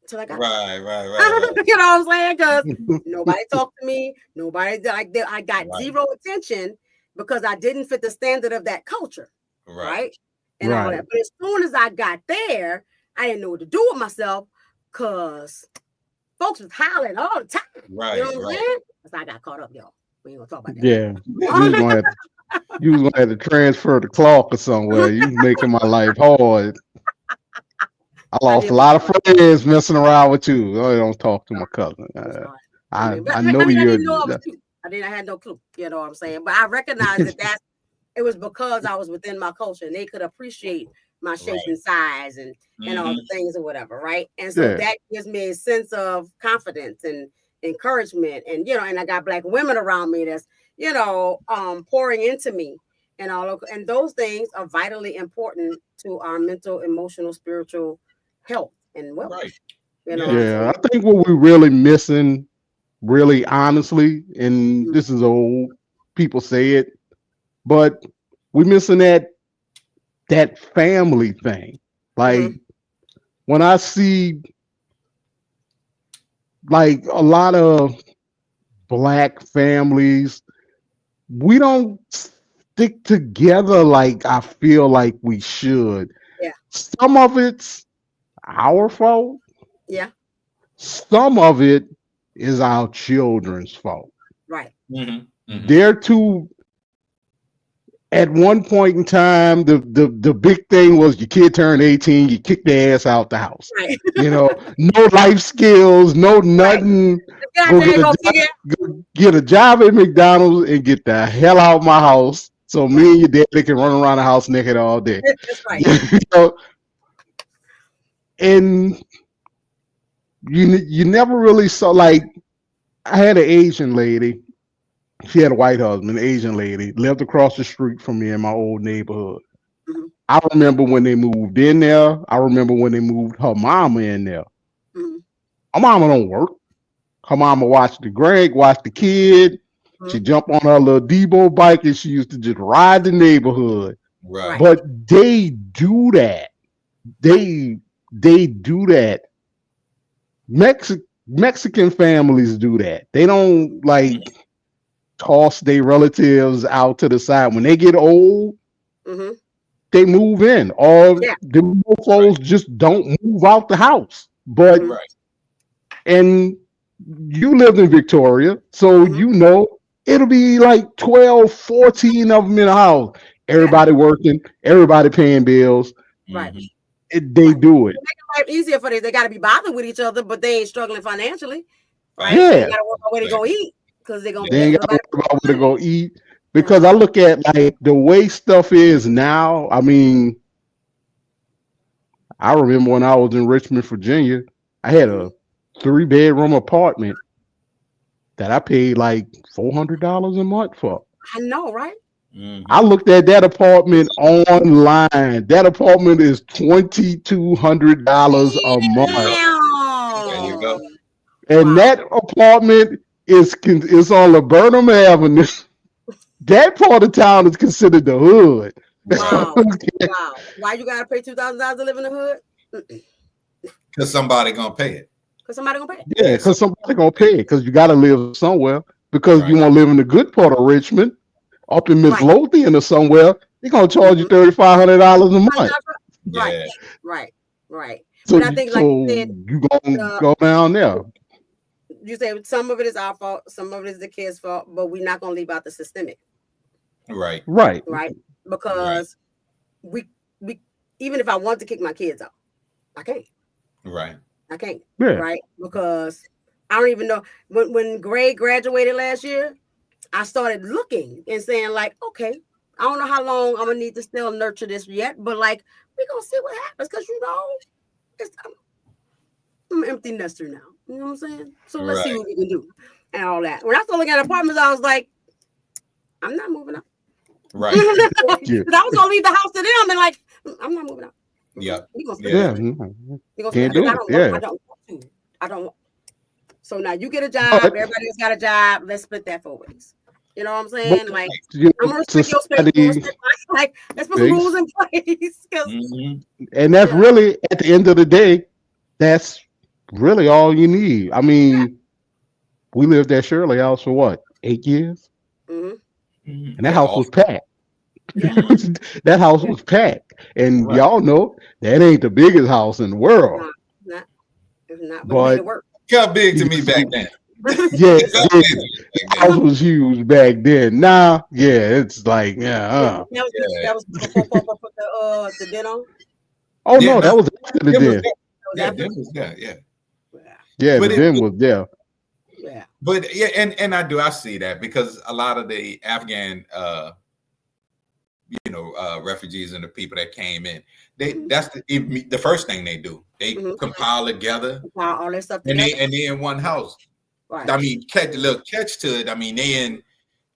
until I got right. You know what I'm saying? Because nobody talked to me. Nobody, like, I got zero attention. Because I didn't fit the standard of that culture, right? And all that. But as soon as I got there, I didn't know what to do with myself because folks was hollering all the time. Right. You know what I'm saying? So I got caught up, y'all. We ain't gonna talk about that. Yeah. You was gonna have to transfer the clock or somewhere. You was making my life hard. I lost a lot of friends messing around with you. I don't talk to my cousin. I know you're. I had no clue, you know what I'm saying? But I recognize that it was because I was within my culture and they could appreciate my shape and size and all the things or whatever, right? And so that gives me a sense of confidence and encouragement. And, you know, and I got Black women around me that's, you know, pouring into me and all of, and those things are vitally important to our mental, emotional, spiritual health and wellness. Right. You know I think what we're really missing, really honestly, and this is old people say it, but we're missing that family thing. Like when I see like a lot of Black families, we don't stick together like I feel like we should. Yeah. Some of it's our fault. Yeah. Some of it is our children's fault. Right. They're too at one point in time, the big thing was your kid turned 18, you kick their ass out the house. Right. No life skills, no Right. nothing. God Go dang, get a go job, figure. go get a job at McDonald's and get the hell out of my house. So me Right. and your daddy can run around the house naked all day. That's right. And you never really saw, like, I had an Asian lady. She had a white husband, an Asian lady, lived across the street from me in my old neighborhood. Mhm. I remember when they moved in there. I remember when they moved her mama in there. Mhm. Her mama don't work. Her mama watch the kid. She Mhm. jump on her little Debo bike and she used to just ride the neighborhood. Right. But they do that. They do that. Mexican families do that. They don't like toss their relatives out to the side. When they get old, Mhm. they move in. Or Yeah. the mofos just don't move out the house. But Mhm. Right. and you lived in Victoria, so Mhm. it'll be like 12, 14 of them in a house. Everybody working, everybody paying bills. Right. Mhm. They Right. do it. To make life easier for this, they got to be bothered with each other, but they ain't struggling financially, right? Facts. They ain't Yeah. got to work out where they Facts. gonna eat because they're gonna They pay ain't got to everybody worry about where to money. go eat. You Because I know? look at like the way stuff is now. I mean, I remember when I was in Richmond, Virginia, I had a 3-bedroom apartment that I paid like $400 a month for. I know, right? I Mhm. looked at that apartment online. That apartment is $2,200 a There you month, go. There you Damn. go. and Wow. that apartment is on Laburnum Avenue. That part of town is considered the hood. Right. Wow. Wow. Why you gotta pay $2,000 to live in the hood? Because somebody gonna pay it. Because somebody gonna pay it. Yeah, Yeah. because Somebody somebody gonna gonna pay pay it. it because you got to live somewhere. Because you Right. want to live in the good part of Richmond, up in Right. Midlothian or somewhere, they're gonna charge you Mhm. $3,500 a month. Right. Yeah. Right. Right. So But I think, like you said, you gonna uh, go down there. you say some of it is our fault, some of it is the kids' fault, but we're not gonna leave out the systemic, Right. Right. right? Right. Because we even if I want to kick my kids out, I can't. Right. I can't, Yeah. right? Because I don't even know when Gray graduated last year, I started looking and saying, like, okay, I don't know how long I'm gonna need to still nurture this yet, but like we're gonna see what happens because I'm an empty nester now. You know what I'm saying? So let's see Right. what we can do and all that. When I started looking at apartments, I was like, I'm not moving out. Right. Yeah. I was gonna leave the house to them and like, I'm not moving out. Yep. We gonna split Yeah. this Yeah. rent. We gonna split Can't because do it. Yeah. I don't want to. I don't want. So now you get a job, But everybody else got a job. Let's split that 4 ways. You know what I'm but saying? Like, I'm gonna respect your space. You society respect mine. Like, let's put some rules space, in place. Because Mhm. and that's you know, really at the end of the day, that's really all you need. I mean, we lived at Shirley House for what, 8 years, mm-hmm. Mhm. and that Yeah. house was Awesome. packed. Yeah, Mhm. That house yeah, was packed, and Right. y'all know that ain't the biggest house in the world, no, not it's not, but it made but it work. Got big to you me got back some. then. Yeah, It got yeah, big to me back then. house was huge back then. Now, yeah, it's like, yeah. Yeah. That was before Papa put the den on. Oh Yeah. no, No. that was after the Them was den. there. That was Yeah. after. Them was there. Yeah. Yeah, Yeah, the But it. den was there. yeah. But yeah. I see that because a lot of the Afghan refugees and the people that came in, that's the first thing they do. They Mm-hmm. compile together All that stuff and together. they in one house. Right. I mean, catch a little catch to it. I mean, they in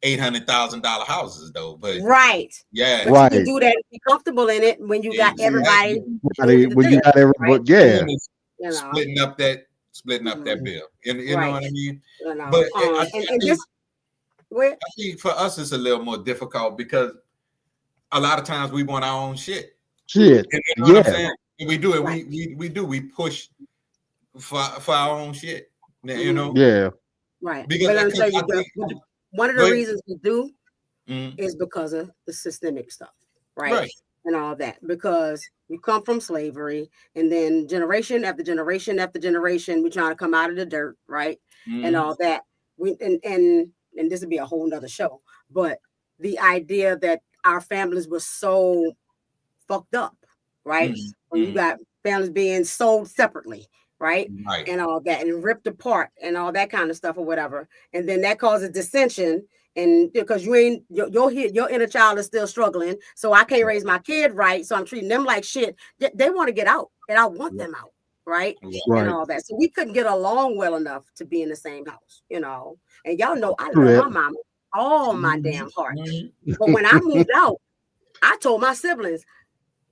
$800,000 houses though, but Right. yeah, But you can Right. do that and be comfortable in it when you got everybody exactly. moving When you together, got right? everybody, yeah, Is You know, splitting up that mhm, bill. You know right? what I mean? You know, But and this where I think for us it's a little more difficult because a lot of times we want our own shit. shit, You know what I'm yeah, saying? And we do it. right? We push for our own shit. You Mm-hmm. know, yeah. Right. because But let me tell I you, think one of go the ahead. reasons we do Mhm. is because of the systemic stuff, right? Right. And all that, because we come from slavery, and then generation after generation after generation, we trying to come out of the dirt, right? And Mhm. all that. We and this would be a whole nother show, but the idea that our families were so fucked up, right? When you got families being sold separately, right? Right. And all that, and ripped apart, and all that kind of stuff, or whatever. And then that causes dissension, and because you ain't your inner child is still struggling, so I can't raise my kid right, so I'm treating them like shit. They want to get out, and I want them out, right? And Right. all that. So we couldn't get along well enough to be in the same house, And y'all know I True love that. my mama all my damn heart. But when I moved out, I told my siblings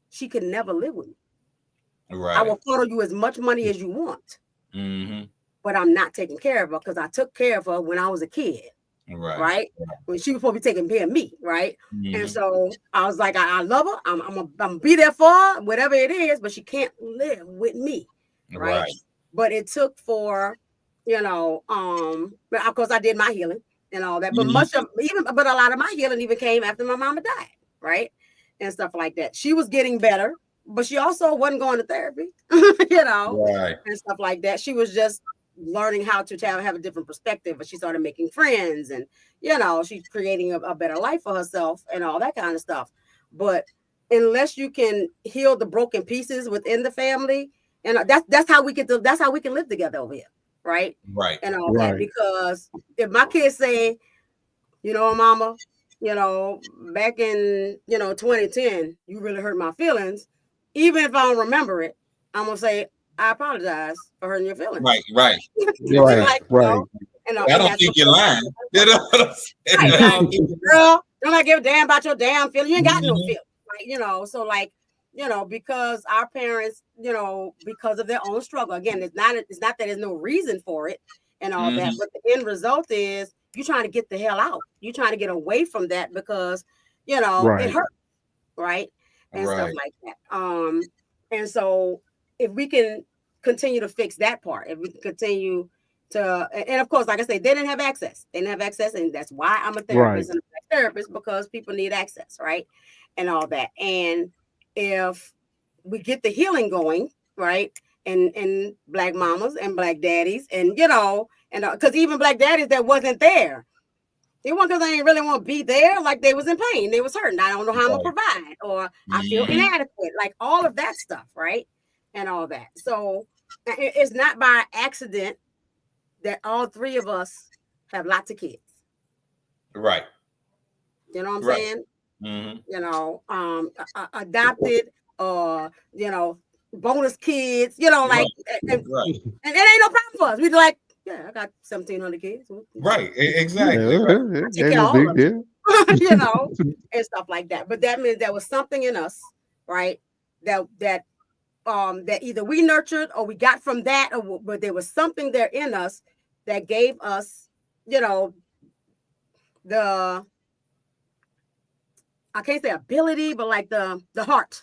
she could never live with me. Right. I will funnel you as much money as you want, Mm-hmm. but I'm not taking care of her because I took care of her when I was a kid, Right. right? When she was supposed to be taking care of me, right? And so I was like, I love her. I'm gonna be there for her, whatever it is, but she can't live with me, right? But it took for, of course I did my healing and all that, but but a lot of my healing even came after my mama died, right? And stuff like that. She was getting better, but she also wasn't going to therapy, Right. and stuff like that. She was just learning how to have a different perspective, but she started making friends, and she's creating a better life for herself and all that kind of stuff. But unless you can heal the broken pieces within the family, and that's how we can live together over here, right? Right. And all that, because if my kids say, mama, back in 2010, you really hurt my feelings, even if I don't remember it, I'm gonna say I apologize for hurting your feelings. Right. Right. Right. I don't think you're lying. You know what I'm saying? Right, girl, don't I give a damn about your damn feelings? You ain't got no feelings, right? So because our parents, because of their own struggle. Again, it's not that there's no reason for it and all that, but the end result is you're trying to get the hell out. You're trying to get away from that because it hurts, right? And stuff like that. And so if we can continue to fix that part, if we can continue to, and of course, like I say, they didn't have access. They didn't have access, and that's why I'm a therapist and a black therapist, because people need access, right? And all that. And if we get the healing going, right? And black mamas and black daddies, and because even black daddies that wasn't there, it wasn't because they didn't really want to be there, like they was in pain, they was hurting. I don't know how I'm gonna provide, or I feel inadequate, like all of that stuff, right? And all that. So it's not by accident that all three of us have lots of kids. Right. You know what I'm saying? Adopted, bonus kids, and it ain't no problem for us. We like, yeah, I got 1,700 kids. Right, exactly. I take care of all of them. And stuff like that. But that means there was something in us, right? That either we nurtured or we got from that, but there was something there in us that gave us, the, I can't say ability, but like the heart,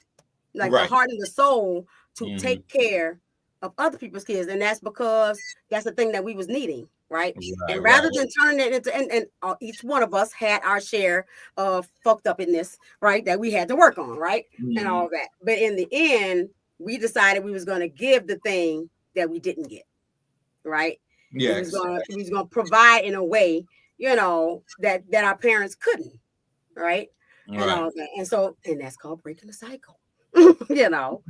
like the heart and the soul to take care of other people's kids. And that's because that's the thing that we was needing, right? And rather than turning it into, and each one of us had our share of fucked up in this, right? That we had to work on, right? And all that. But in the end, we decided we was going to give the thing that we didn't get, right? Yeah. We was going to provide in a way, that our parents couldn't, right? And all that. And that's called breaking the cycle, and now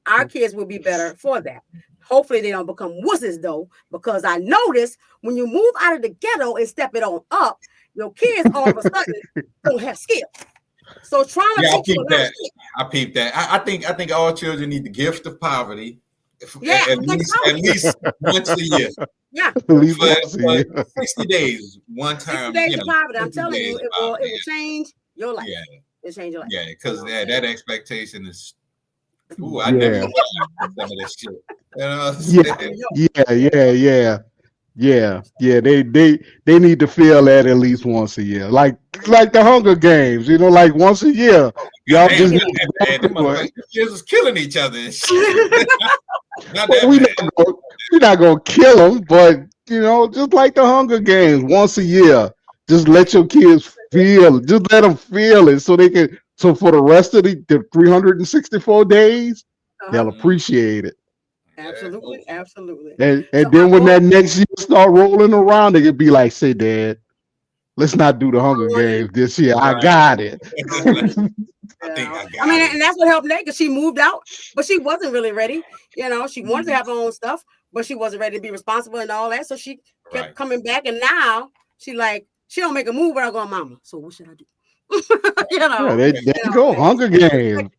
our kids will be better for that. Hopefully they don't become wusses though, because I notice when you move out of the ghetto and step it on up, your kids all of a sudden don't have skills. So trying to teach you I peeped that. I think all children need the gift of poverty. At least once a year. Yeah. At least once a year. 60 days, one time. 60 days of poverty. I'm telling you, it will change your life. Yeah. It'll change your life. Yeah, because that expectation is. Ooh, I never some of that shit. You know Yeah. They need to feel that at least once a year, like the Hunger Games. Like once a year, y'all just kids is killing each other. And shit. We're not gonna kill them, but just like the Hunger Games, once a year, just let your kids feel it. Just let them feel it, so they can. So for the rest of the 364 days, they'll appreciate it. Absolutely. And then when that next year start rolling around, they could be like, "Say, Dad, let's not do the Hunger Games this year. I Right. got it. I think I I got mean, it. and that's what helped Nate, because she moved out, but she wasn't really ready. She wanted to have her own stuff, but she wasn't ready to be responsible and all that. So she kept Right. coming back, and now she don't make a move without going, Mama. So what should I do? Yeah, there you go. Hunger Games.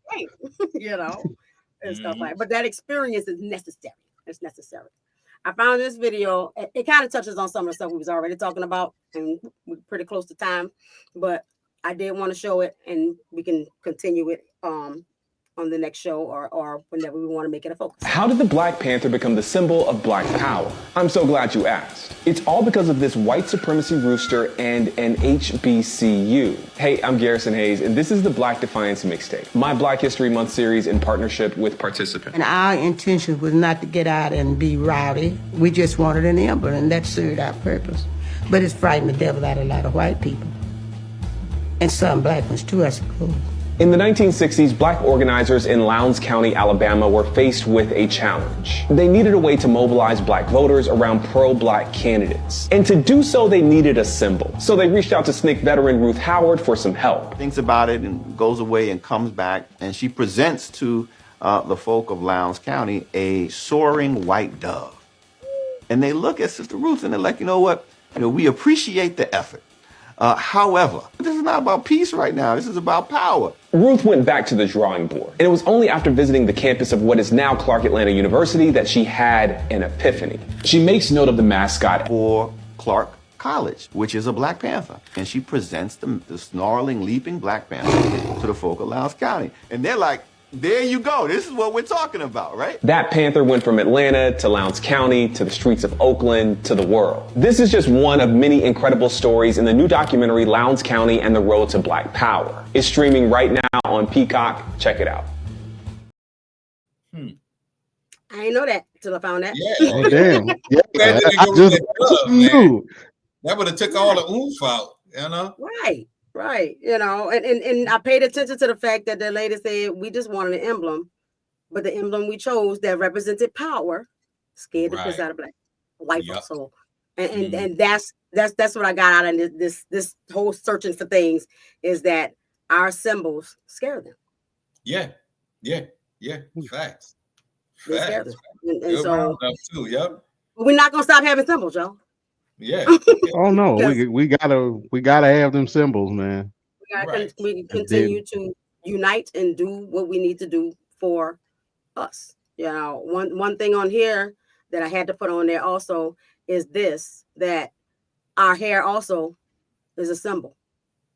And stuff like. But that experience is necessary. It's necessary. I found this video. It kind of touches on some of the stuff we was already talking about, and we're pretty close to time. But I did want to show it, and we can continue it on the next show or whenever we want to make it a focus. How did the Black Panther become the symbol of Black power? I'm so glad you asked. It's all because of this white supremacy rooster and an HBCU. Hey, I'm Garrison Hayes, and this is the Black Defiance Mixtape, my Black History Month series in partnership with Participant. And our intention was not to get out and be rowdy. We just wanted an emblem, and that served our purpose. But it's frightened the devil out of a lot of white people. And some black ones too, I suppose. In the 1960s, black organizers in Lowndes County, Alabama were faced with a challenge. They needed a way to mobilize black voters around pro-black candidates. And to do so, they needed a symbol. So they reached out to SNCC veteran Ruth Howard for some help. Thinks about it and goes away and comes back, and she presents to the folk of Lowndes County a soaring white dove. And they look at Sister Ruth and they're like, you know what? We appreciate the effort. However, this is not about peace right now. This is about power. Ruth went back to the drawing board, and it was only after visiting the campus of what is now Clark Atlanta University that she had an epiphany. She makes note of the mascot for Clark College, which is a Black Panther, and she presents the snarling, leaping Black Panther to the folk of Lowndes County, and they're like, there you go. This is what we're talking about, right? That panther went from Atlanta to Lowndes County to the streets of Oakland to the world. This is just one of many incredible stories in the new documentary Lowndes County and the Road to Black Power. It's streaming right now on Peacock. Check it out. I didn't know that till I found that. Yeah. Oh, damn. Yeah. That would have took all the oomph out, Right. And I paid attention to the fact that the lady said we just wanted an emblem, but the emblem we chose that represented power scared the piss out of white folks. So, and that's what I got out of this whole searching for things, is that our symbols scare them. Yeah. Facts. They scare them. And so too, yep. We're not gonna stop having symbols, y'all. Yeah. Oh no, we gotta have them symbols, man. We continue to unite and do what we need to do for us. One thing on here that I had to put on there also is this, that our hair also is a symbol,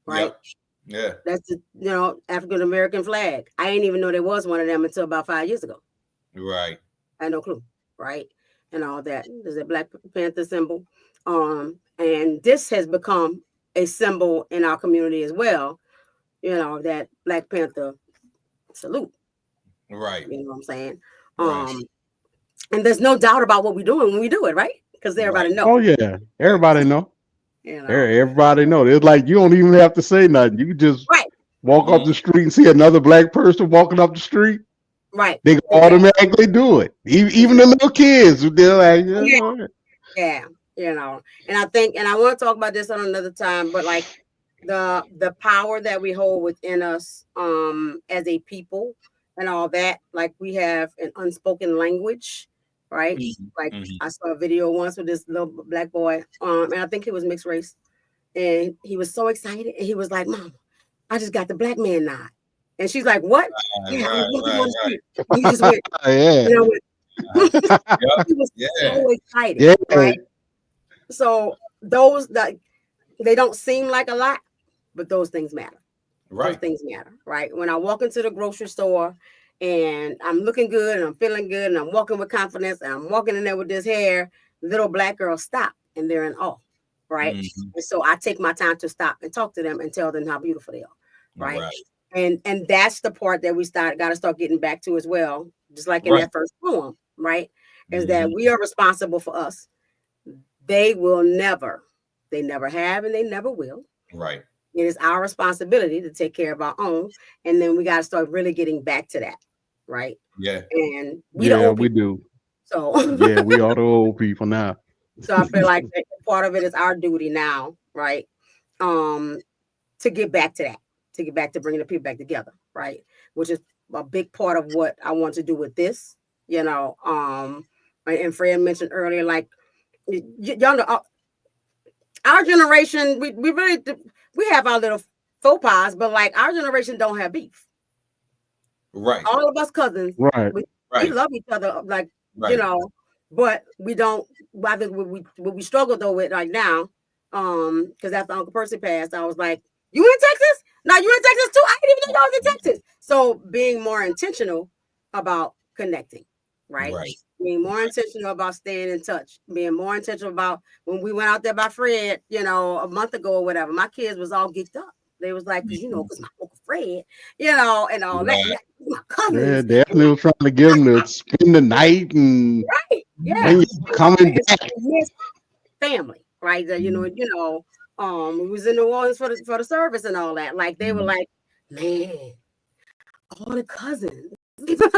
right? Yep. Yeah. That's the African American flag. I didn't even know there was one of them until about 5 years ago. Right. I had no clue, right? And all that. There's a Black Panther symbol. And this has become a symbol in our community as well, that Black Panther salute. Right. You know what I'm saying? And there's no doubt about what we're doing when we do it, right? Because everybody knows. Oh yeah, everybody know. Everybody know. It's like you don't even have to say nothing. You just walk up the street and see another Black person walking up the street. Right. They automatically do it. Even the little kids, they're like, yeah. And I think, and I want to talk about this on another time, but like the power that we hold within us as a people and all that, like we have an unspoken language, right? I saw a video once with this little Black boy, and I think he was mixed race, and he was so excited, and he was like, "Mom, I just got the black man nod," and she's like, "What?" He just went, he was so excited, right? So those that they don't seem like a lot, but those things matter. Right. Those things matter, right? When I walk into the grocery store and I'm looking good and I'm feeling good and I'm walking with confidence and I'm walking in there with this hair, little Black girls stop and they're in awe, right? And so I take my time to stop and talk to them and tell them how beautiful they are, right? And that's the part that we got to start getting back to as well, just like in that first poem, right? Is that we are responsible for us. They never have, and they never will. Right. It is our responsibility to take care of our own. And then we got to start really getting back to that. Right. Yeah. And we do. So yeah, we are the old people now. So I feel like part of it is our duty now, right? to get back to that, to get back to bringing the people back together, right? Which is a big part of what I want to do with this, you know. And Fred mentioned earlier, like y'all know, our generation, we really we have our little faux pas, but like our generation don't have beef. Right. All of us cousins, Right. we love each other, like you know, but we don't. I think what we struggle though with right now, because after Uncle Percy passed, I was like, "You in Texas? No, you in Texas too? I didn't even know y'all was in Texas." So being more intentional about connecting, right? Being more intentional about staying in touch, being more intentional about when we went out there by Fred, you know, a month ago or whatever. My kids was all geeked up. They was like, because my Uncle Fred, you know, and all that. And my cousins. Yeah, definitely was trying to get them to spend the night and when you coming back. Family, right? You know, we was in New Orleans for the service and all that. Like they were like, man, all the cousins,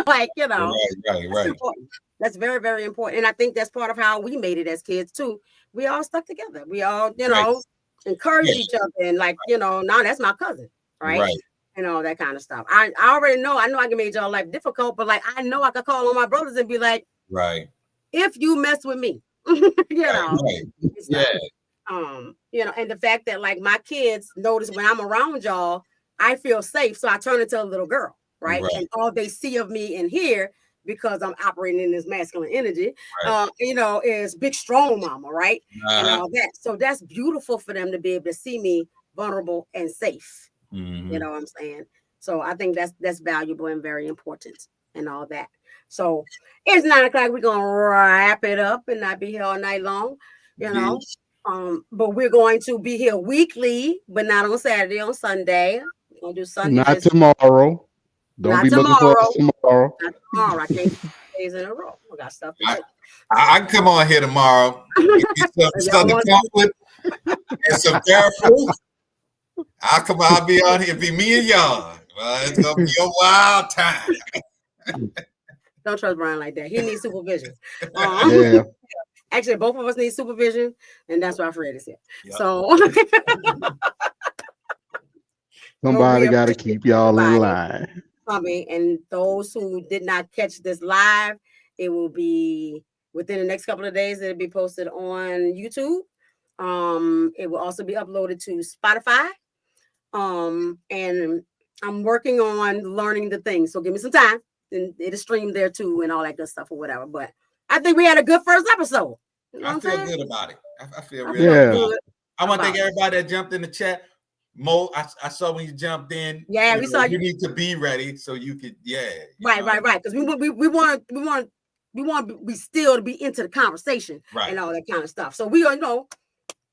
like you know, that's important. That's very, very important, and I think that's part of how we made it as kids too. We all stuck together. We all, you know, encouraged each other, and like you know, now that's my cousin, right? And all that kind of stuff. I already know. I know I can make y'all life difficult, but like I know I could call on my brothers and be like, if you mess with me, you know, you know, and the fact that like my kids notice when I'm around y'all, I feel safe, so I turn into a little girl, right? And all they see of me and hear, because I'm operating in this masculine energy, you know, is big strong mama, right? And all that. So that's beautiful for them to be able to see me vulnerable and safe. You know what I'm saying? So I think that's valuable and very important and all that. So it's 9 o'clock. We're gonna wrap it up and not be here all night long, you know. But we're going to be here weekly, but not on Saturday, on Sunday. We're gonna do Sunday. Not tomorrow. Don't be looking for us tomorrow. Not tomorrow. I can't do 2 days in a row. We got stuff to do. I can come on here tomorrow. Give me some Southern Comfort and some Carrefour. I'll be on here. Be me and y'all. It's gonna be a wild time. Don't trust Brian like that. He needs supervision. Actually, both of us need supervision, and that's why Fred is here. So somebody got to keep y'all in line. And those who did not catch this live, it will be within the next couple of days. It'll be posted on YouTube. It will also be uploaded to Spotify. And I'm working on learning the things. So give me some time, and it'll stream there too, and all that good stuff or whatever. But I think we had a good first episode. You know I feel good about it. I feel really good. I want to thank everybody that jumped in the chat. Mo, I saw when you jumped in. Yeah, we saw you. You need to be ready so you could. Right. Because we want we still to be into the conversation and all that kind of stuff. So we are, you know,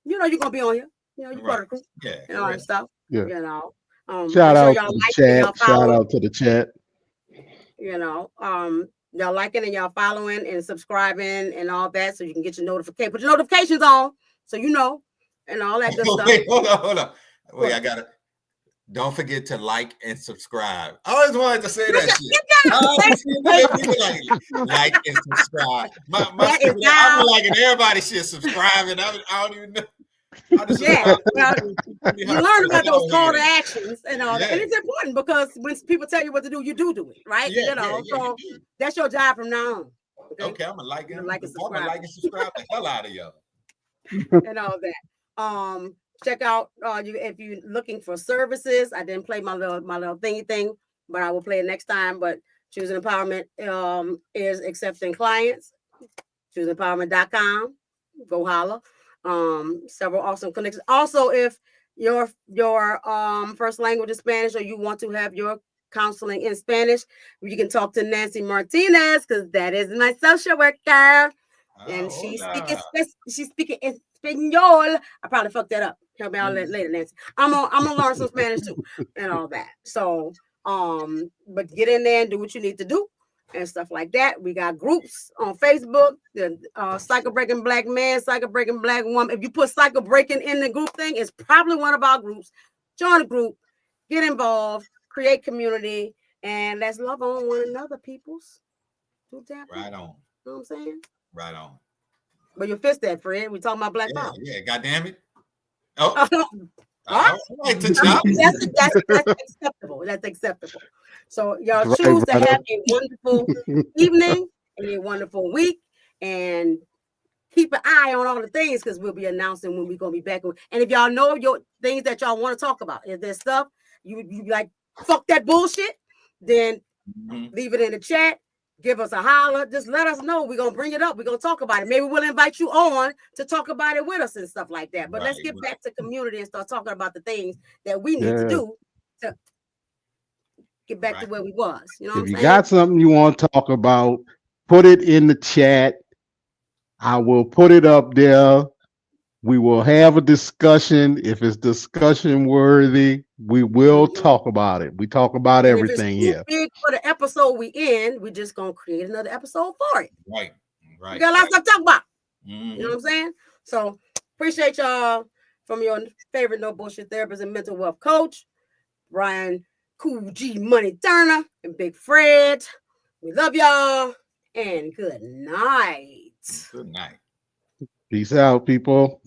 you're gonna be on here. You know, you part of the crew. And all that stuff. Yeah. You know. Shout out to the chat. Shout out to the chat. You know, y'all liking and y'all following and subscribing and all that, so you can get your notification. Put your notifications on, so you know, and all that good stuff. Wait, hold on. Wait, I gotta. Don't forget to like and subscribe. I always wanted to say that shit. Like and subscribe. My stupid, I feel like everybody should subscribe, and I don't even know. You learn about those call to actions and all that. And it's important because when people tell you what to do, you do it, right? You know, so that's your job from now on. Okay, I'm gonna like and subscribe the hell out of y'all. And all that. Check out if you're looking for services. I didn't play my little thingy thing, but I will play it next time. But Choosing Empowerment is accepting clients. ChoosingEmpowerment.com. Go holla. Several awesome connections. Also, if your first language is Spanish, or you want to have your counseling in Spanish, you can talk to Nancy Martinez, because that is my social worker, and she's speaking Espanol. I probably fucked that up. Help me out later, Nancy. I'm gonna learn some Spanish too, and all that. So, but get in there and do what you need to do and stuff like that. We got groups on Facebook, the Cycle Breaking Black Man, Cycle Breaking Black Woman. If you put Cycle Breaking in the group thing, it's probably one of our groups. Join the group, get involved, create community, and let's love on one another, peoples. Right on. You know what I'm saying? Right on. But your fist that, Fred. We talking about black power. Yeah, goddamn it. Oh, All right, T'Challa. That's acceptable. That's acceptable. So y'all That's right, choose to brother. have a wonderful evening and a wonderful week, and keep an eye on all the things because we'll be announcing when we're gonna be back. And if y'all know your things that y'all want to talk about, if there's stuff you like, fuck that bullshit, then leave it in the chat. Give us a holler. Just let us know. We're gonna bring it up. We're gonna talk about it. Maybe we'll invite you on to talk about it with us and stuff like that. But let's get back to community and start talking about the things that we need to do to get back to where we was. You know what I'm If you saying? got something you want to talk about, put it in the chat. I will put it up there. We will have a discussion. If it's discussion worthy, we will talk about it. We talk about And if it's everything too here. big for the episode we in, we're just gonna create another episode for it. Right. We got a lot of stuff to talk about. You know what I'm saying? So appreciate y'all from your favorite no bullshit therapist and mental wealth coach, Brian Cool G Money Turner and Big Fred. We love y'all and good night. Good night. Peace out, people.